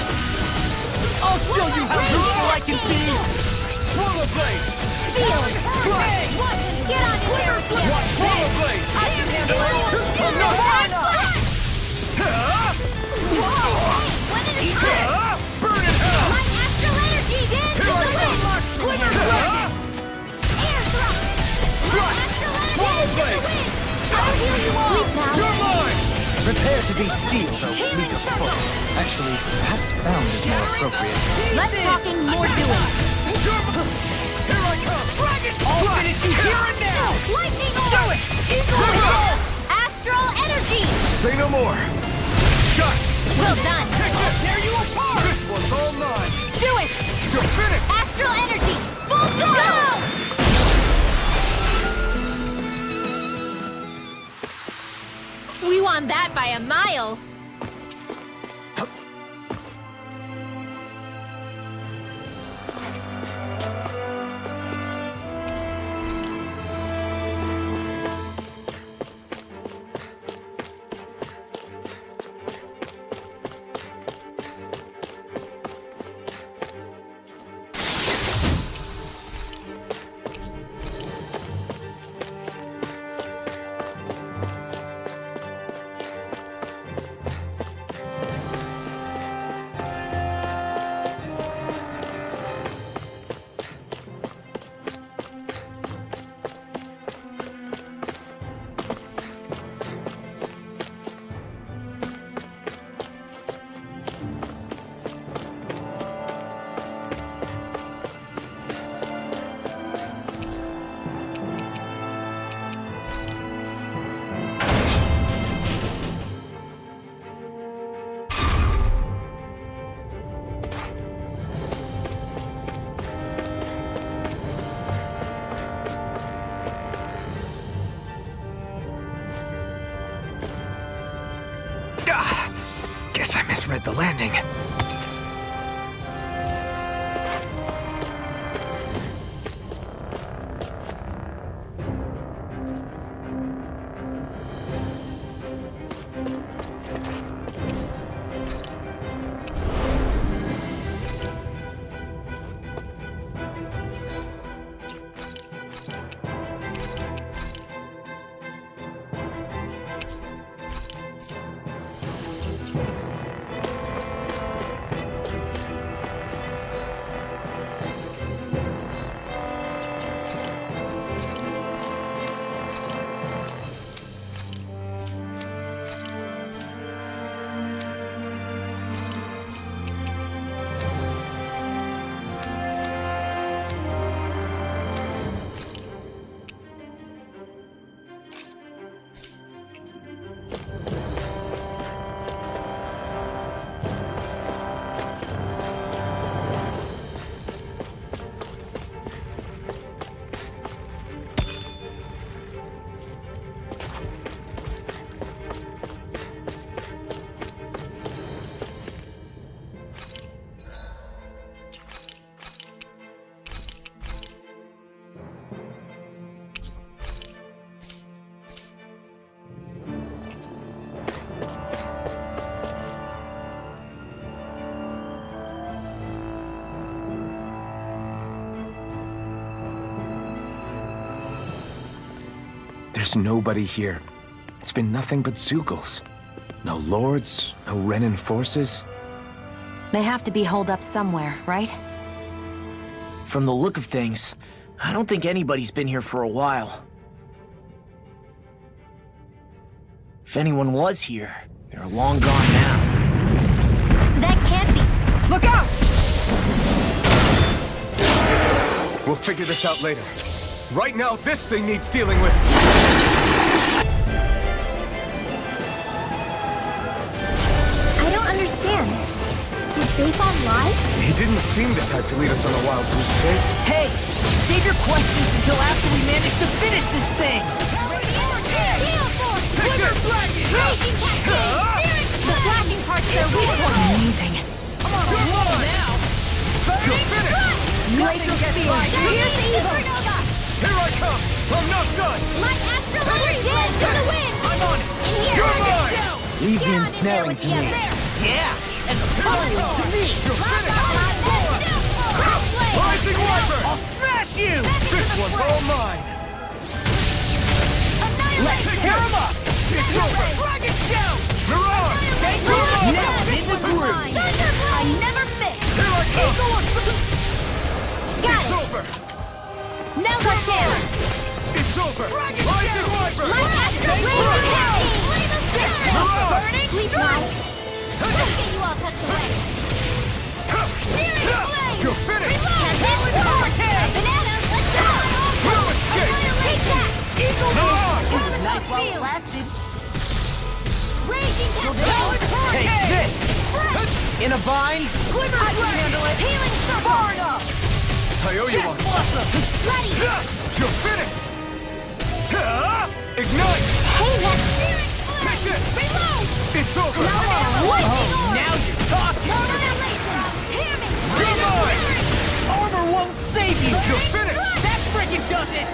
I'll show you how useful I can be! Swallow Blade! Feel. Slide! Get on in there, Pierre. Watch Swallow Blade! I can handle it. I'm not fine One at a time. Burn in hell! My astral energy dance Here I is come! away. Glimmer Blade! Air thrust. My astral Swallow energy Blade! is the wind. I'll heal you all. Sleep now. You're mine! Prepare to be sealed, O fleet of foot. Actually, perhaps bound is more appropriate. Less talking, more doing. Here I come! Dragon I'll finish you here and now! Lightning do it! Eagle astral energy. Say no more. Shut! Well done. I'll tear you apart! This one's all mine! Do it. You're finished! Astral energy. Full throttle. We won that by a mile. Guess I misread the landing. There's nobody here. It's been nothing but Zeugles. No lords, no Renan forces. They have to be holed up somewhere, right? From the look of things, I don't think anybody's been here for a while. If anyone was here, they're long gone now. That can't be. Look out! We'll figure this out later. Right now, this thing needs dealing with. I don't understand. Did safe on live? He didn't seem the type to lead us on a wild goose chase. Hey, save your questions until after we manage to finish this thing! Raging Cascade! The flashing part's their weak point. Amazing. I'm on a roll now! Glacial Spear! Here's evil! Here I come! I'm not done! Like Astrolabe! Dead to the wind! I'm on it! In here! You're mine! Leave the Get on in there ensnaring with to the me. affair. Yeah! And the power to me! Rising Wyvern! I'll smash you! This one's all mine! Let's tear him up! It's over! Dragon Shout! Mirage! Now I'm in the groove! I never miss! Here I come! Got It's it! over! Now the chance! It's over! Rising Wyvern! Like Astrolabe! Mirage! Sleep night! Let's get you all tucked away! Searing Flame! You're finished! Banana, let's go! No escape! Take that! Mirage! Nice while it lasted. Raging Cascade! Take this! In a bind? Glimmer handle it! Healing Circle! Far enough! I owe you one! Blossom! Ready! You're finished! Ignite! Hey, that Searing Flame! Take this! Reload! It's over! Now you're talking! Annihilation! Hear me! You're mine! Armor won't save you! You're finished! That frickin' does it!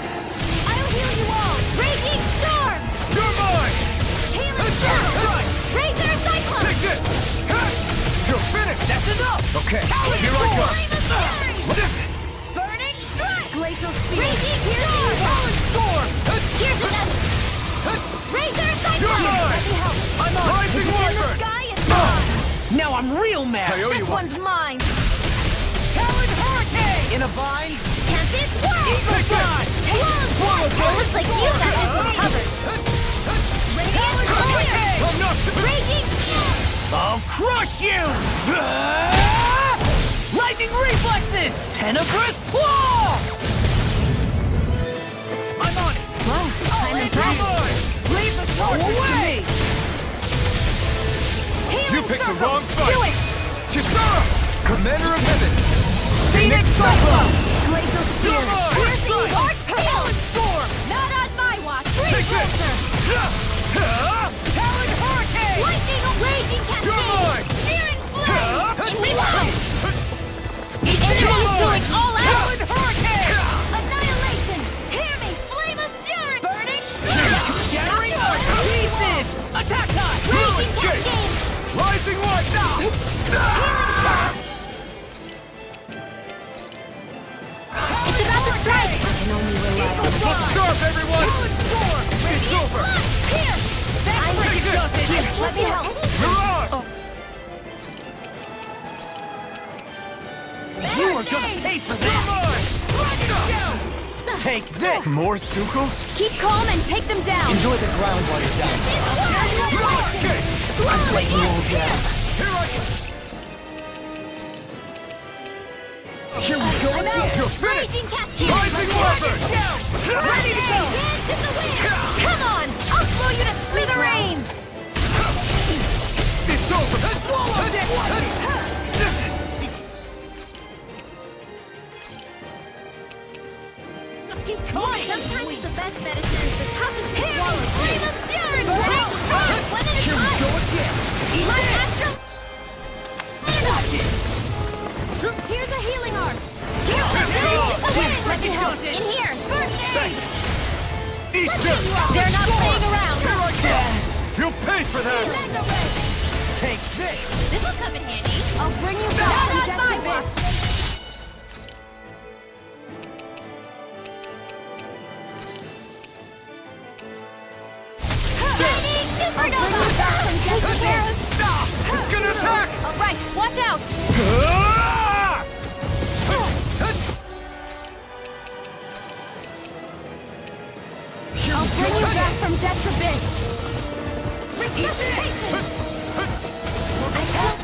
I'll heal you all! Raging Storm! You're mine! Healing Circle! Razor Cyclone! Take this! You're finished! That's enough! Okay, here I go! Flame of Fury! Burning Strike! Glacial Spear! Raging Storm! Storm! Here's another! Razor You're Cyclone! mine! I'm on! Rising The Wyvern! sky is mine! Now I'm real mad! I owe you This one! one's mine! Talon Hurricane! In a bind? Can't this work? Eagle Fly! It looks like you got this one covered! Radiant Clear! I'm not... Raging Storm! I'll crush you! Lightning reflexes! Temararus claw! I'm on it! I'm impressed! Leave the sword away! You picked the wrong fight! Do it! Kisara! Commander of Heaven! Phoenix Cyclone! Glacial Spear! You're mine! Here's the Arc Talon Storm! Not on my watch! Take this! Talon Hurricane! Lightning Raging Cascade! You're mine! Searing Flame! And reload! The You're enemy is mine! going all out! Talon Hurricane! Annihilation! Hear me! Flame of Fury! Burning Shattering pieces! Attack time! Raging escape! Cascade! Rising Light! It's about to strike! I can only rely on the hit. Sharp, everyone! It's over! Here! Take this! Let me help! Mirage! You are gonna pay for that! Take this! More Sukos? Keep calm and take them down! Enjoy the ground while you're down. I'm letting you all down. Here I am! Here we go I'm out! again! You're finished! Raging Cascade! Rising Wyvern! Ready to go! Hands in the wind! Come on! I'll blow you to smithereens! It's over! Swallow that one! Just keep coming! Sometimes the best medicine is the toughest to swallow. Flame of Fury! One at a Here we time! go again! Like Astro... Here's a healing arm! Here's the wind! Let me help! In here! First aid! Eat Let's this! get you all! They're not playing around! You'll pay for that! Take this! This'll come in handy! I'll bring you back from death to this! Lightning Supernova! It's gonna attack! Alright, watch out! Ah! I'll bring you back from death to biz! Resuscitation! I can't...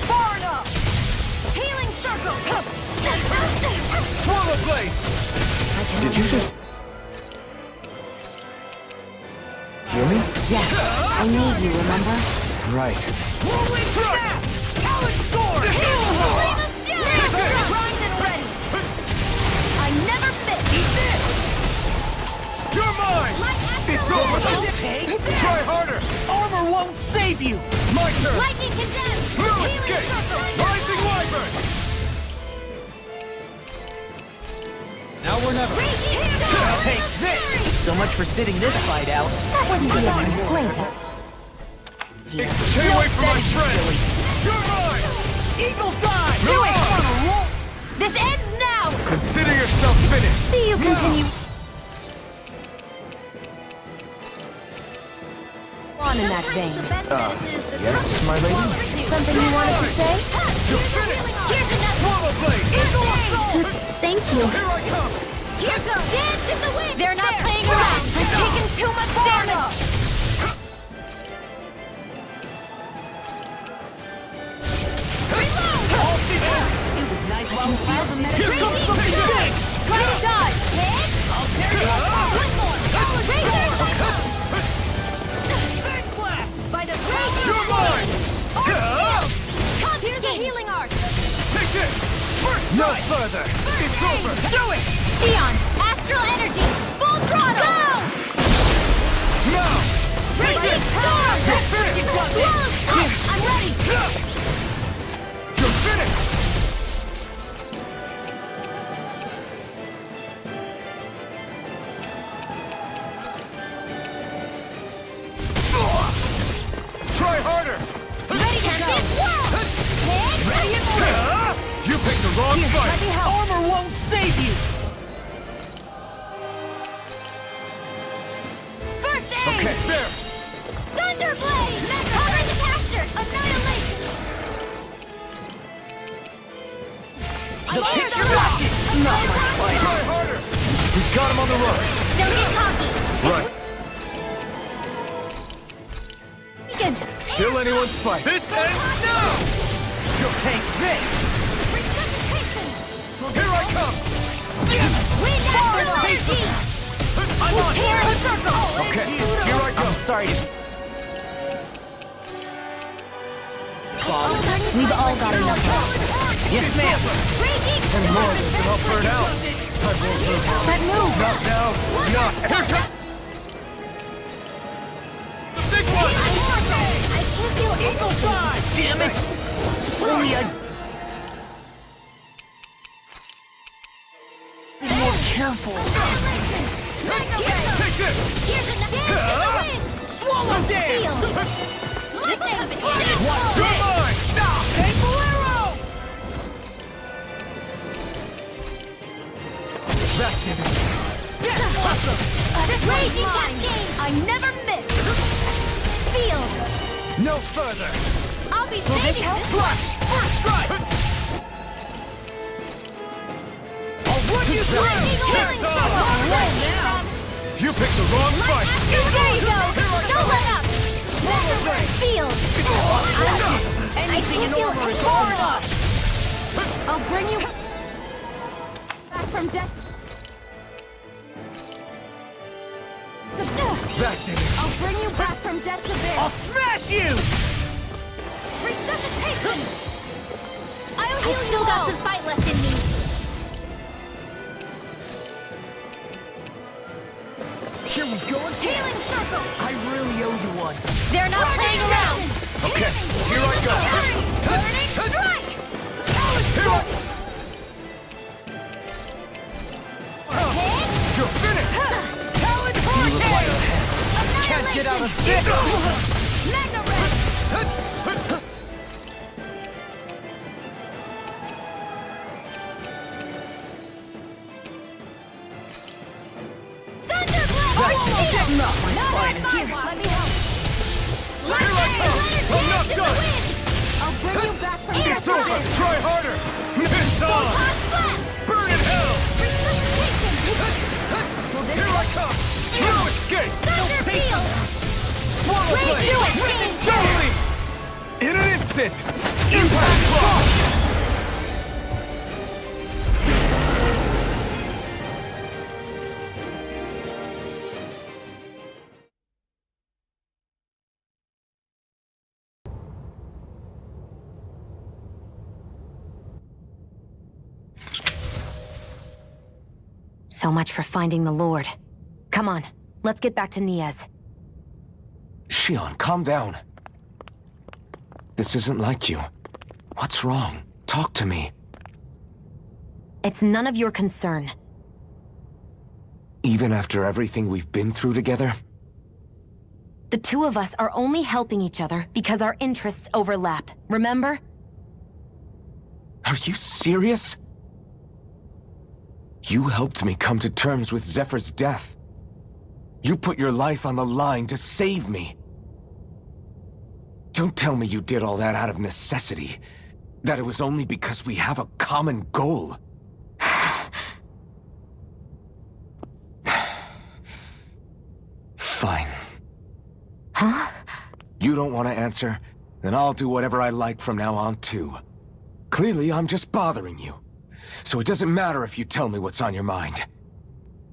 Far enough! Swallow blade! Did you just... hear me? Yes, I need you, remember? Right. Whirling snap! Talon sword! Primed and ready. I never miss. Eat this! You're mine! It's over! Try harder! Armor won't save you! My turn! Lightning condemned. Blue escape! Rising wyvern! Now we're never. Take this! So much for sitting this fight out. That wouldn't be a complaint. Stay away from my friend! You're mine! Eagle fly! Do it! This ends now. Consider yourself finished! See you continue. On in that vein. Yes, my lady? Something you wanted to say? You're finished! Here's another. Swallow blade! Eagle assault! Thank you. Here I come! Here goes. Dance in the wind. They're not playing around. I've taken too much damage. It was nice while it lasted. Here comes something big! Try to dodge. Hit. I'll tear you apart! One more. Big blast! By the great You're mine! Come, here's the healing art. Take this! First no further! It's over! Do it! Xion, astral energy, full throttle. Go! Now! Raging storm. You're finished! I'm ready. You're finished! Try harder! Ready to go. Ready and You picked the wrong fight! Armor won't save you! First aid. Okay, there! Thunderblade. Cover the caster. Annihilation. The picture rocket! Not my fight! Try harder! We've got him on the run! Don't get cocky. Right. Weakened. Still anyone's fight. This ends now! You'll take this! Here I come! Wind astral energy. I'm on! Here in a circle. Okay, here I I'm come! sorry to... We've all got enough. Yes, ma'am! Raging And more than can help burn out! I won't lose. That move! Not now! Not! Here comes! The big one! I can't feel Eagle fly! Damn it! Only I... Be more careful! Take this! Here's another wind. Swallow dance! Lightning. You're mine! Hey, Bolero! That did it! Raging cascade. I never miss. Feel. No further! I'll be saving this. Flash! First strike! I'll run you through! Lightning healing circle. You picked the wrong fight! There you go. Don't let up. Swallow blade! Feel. Anything in feel armor is any all more. enough! I'll bring you back from death. That did it! I'll bring you back from death's I'll abyss. smash you! Resuscitation. I've still got some fight left in me. Here we go again! Healing circle. I really owe you one. They're not playing around. Okay, here I go! Burning strike. Here I... You're finished! Talon You look like a head. Can't Get out of this! Mega Red. Thunderblade. Not my fight! Let me help. Here I come! I'm not done! I'll bring you back from It's over! Try harder! It's on! Burn in hell! Here I come! No escape! Swallow blade! Totally! In an instant! Impact block! So much for finding the Lord. Come on, let's get back to Niaz. Shion, calm down. This isn't like you. What's wrong? Talk to me. It's none of your concern. Even after everything we've been through together? The two of us are only helping each other because our interests overlap, remember? Are you serious? You helped me come to terms with Zephyr's death. You put your life on the line to save me. Don't tell me you did all that out of necessity. That it was only because we have a common goal. Fine. Huh? You don't want to answer? Then I'll do whatever I like from now on, too. Clearly, I'm just bothering you. So it doesn't matter if you tell me what's on your mind.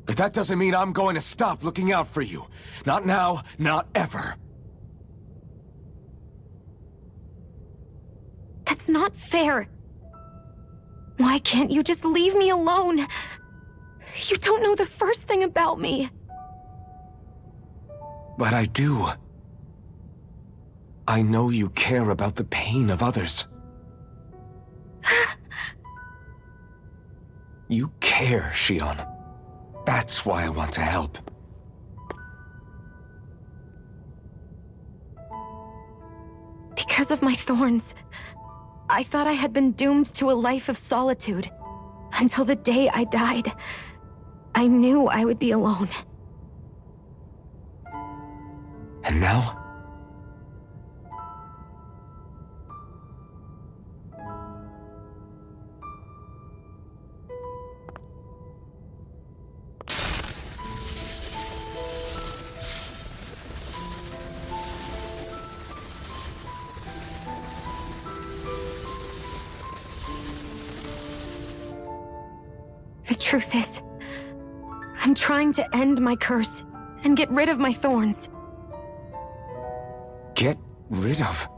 But that doesn't mean I'm going to stop looking out for you. Not now, not ever. That's not fair. Why can't you just leave me alone? You don't know the first thing about me. But I do. I know you care about the pain of others. You care, Shion. That's why I want to help. Because of my thorns, I thought I had been doomed to a life of solitude. Until the day I died, I knew I would be alone. And now? The truth is, I'm trying to end my curse and get rid of my thorns. Get rid of?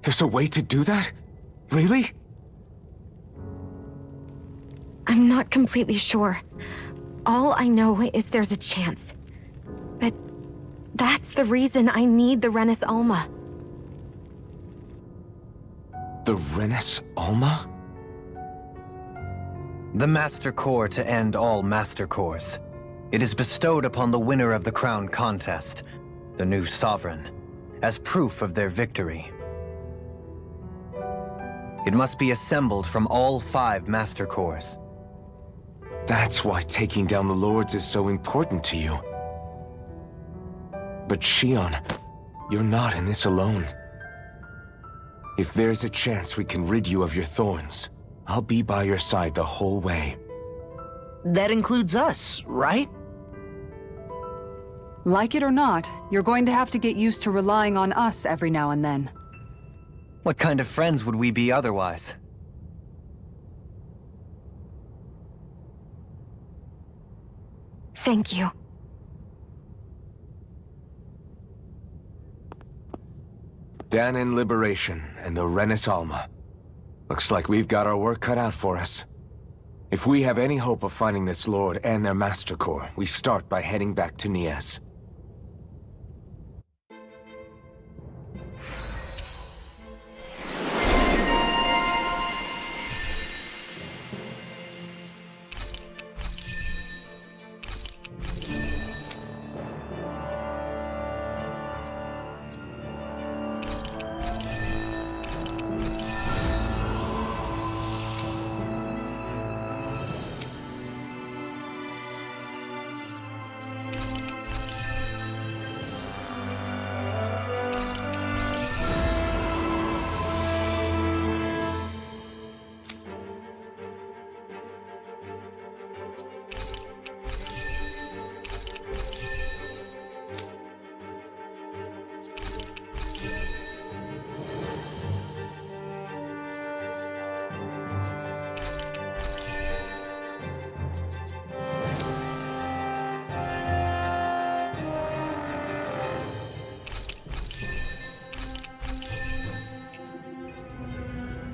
There's a way to do that? Really? I'm not completely sure. All I know is there's a chance. But that's the reason I need the Renis Alma. The Renis Alma? The Master Core to end all Master Cores. It is bestowed upon the winner of the Crown Contest, the new Sovereign, as proof of their victory. It must be assembled from all 5 Master Cores. That's why taking down the Lords is so important to you. But Shion, you're not in this alone. If there's a chance we can rid you of your thorns, I'll be by your side the whole way. That includes us, right? Like it or not, you're going to have to get used to relying on us every now and then. What kind of friends would we be otherwise? Thank you. Dahnan Liberation and the Renis Alma. Looks like we've got our work cut out for us. If we have any hope of finding this Lord and their Master Core, we start by heading back to Niaz.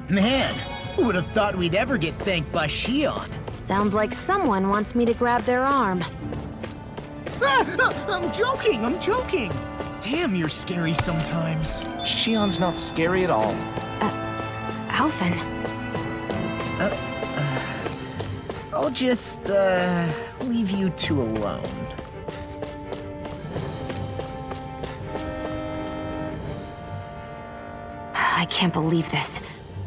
Man, who would have thought we'd ever get thanked by Shion? Sounds like someone wants me to grab their arm. I'm joking! Damn, you're scary sometimes. Shion's not scary at all. Alphen. I'll just, leave you two alone. I can't believe this.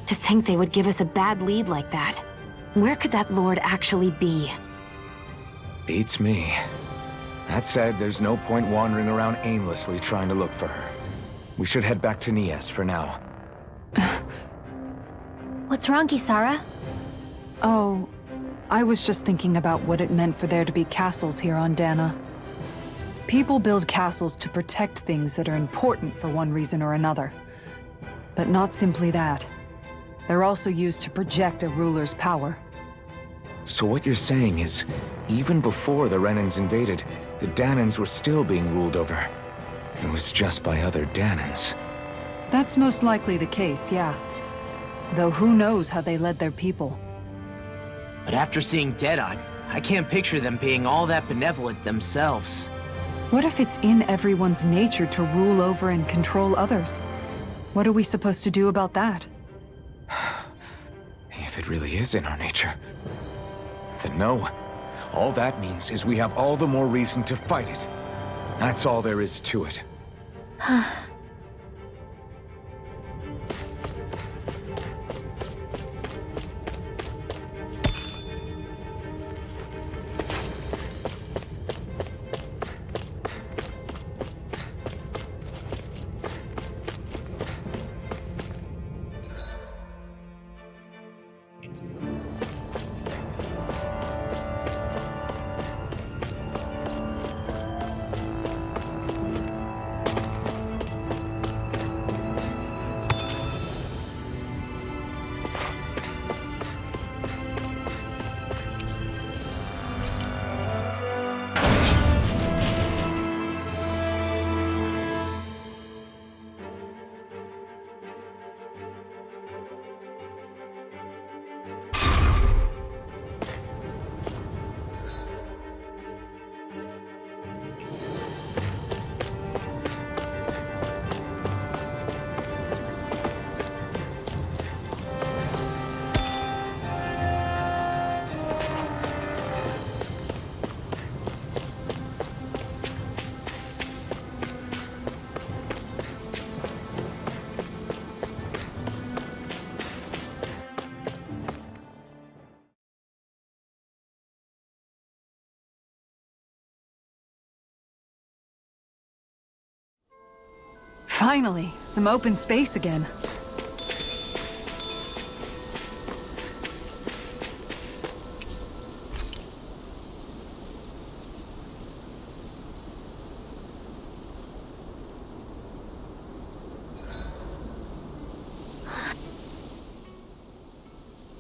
To think they would give us a bad lead like that. Where could that lord actually be? Beats me. That said, there's no point wandering around aimlessly trying to look for her. We should head back to Nias for now. What's wrong, Kisara? Oh, I was just thinking about what it meant for there to be castles here on Dana. People build castles to protect things that are important for one reason or another. But not simply that. They're also used to project a ruler's power. So what you're saying is, even before the Renans invaded, the Danans were still being ruled over. It was just by other Danans. That's most likely the case, yeah. Though who knows how they led their people. But after seeing Deadeye, I can't picture them being all that benevolent themselves. What if it's in everyone's nature to rule over and control others? What are we supposed to do about that? If it really is in our nature, then no. All that means is we have all the more reason to fight it. That's all there is to it. Finally, some open space again.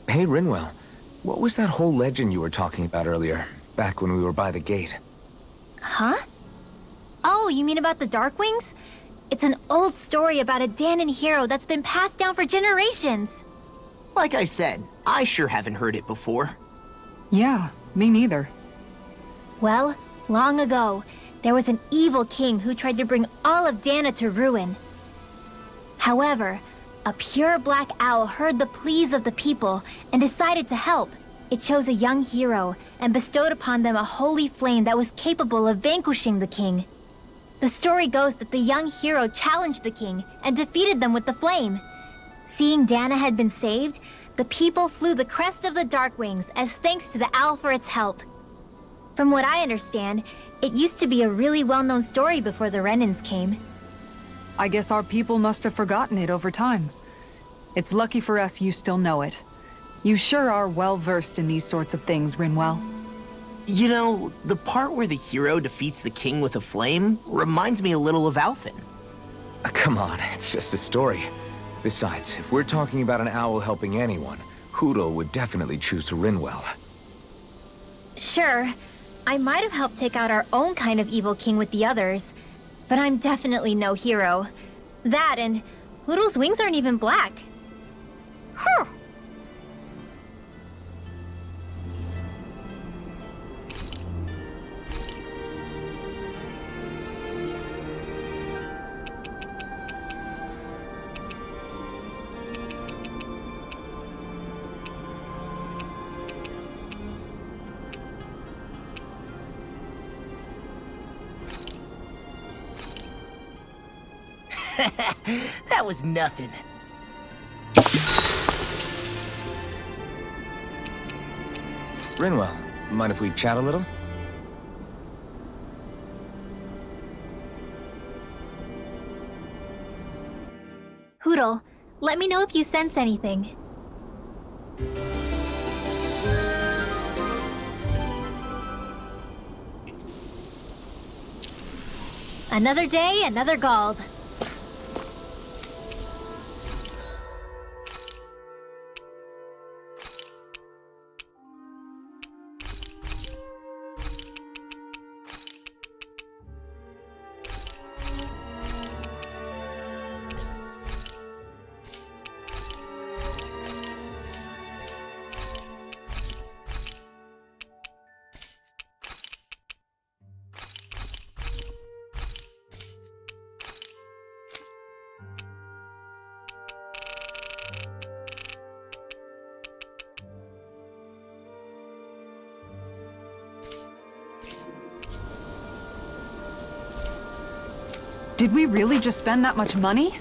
Hey, Rinwell. What was that whole legend you were talking about earlier, back when we were by the gate? Huh? Oh, you mean about the Darkwings? It's an old story about a Danon hero that's been passed down for generations. Like I said, I sure haven't heard it before. Yeah, me neither. Well, long ago, there was an evil king who tried to bring all of Dana to ruin. However, a pure black owl heard the pleas of the people and decided to help. It chose a young hero and bestowed upon them a holy flame that was capable of vanquishing the king. The story goes that the young hero challenged the king and defeated them with the flame. Seeing Dana had been saved, the people flew the crest of the Darkwings as thanks to the owl for its help. From what I understand, it used to be a really well-known story before the Renans came. I guess our people must have forgotten it over time. It's lucky for us you still know it. You sure are well-versed in these sorts of things, Rinwell. You know, the part where the hero defeats the king with a flame reminds me a little of Alphen. Come on, it's just a story. Besides, if we're talking about an owl helping anyone, Hootle would definitely choose Rinwell. Sure, I might have helped take out our own kind of evil king with the others, but I'm definitely no hero. That and Hootle's wings aren't even black. Huh. That was nothing. Rinwell, mind if we chat a little? Hootle, let me know if you sense anything. Another day, another Gald. Did we really just spend that much money?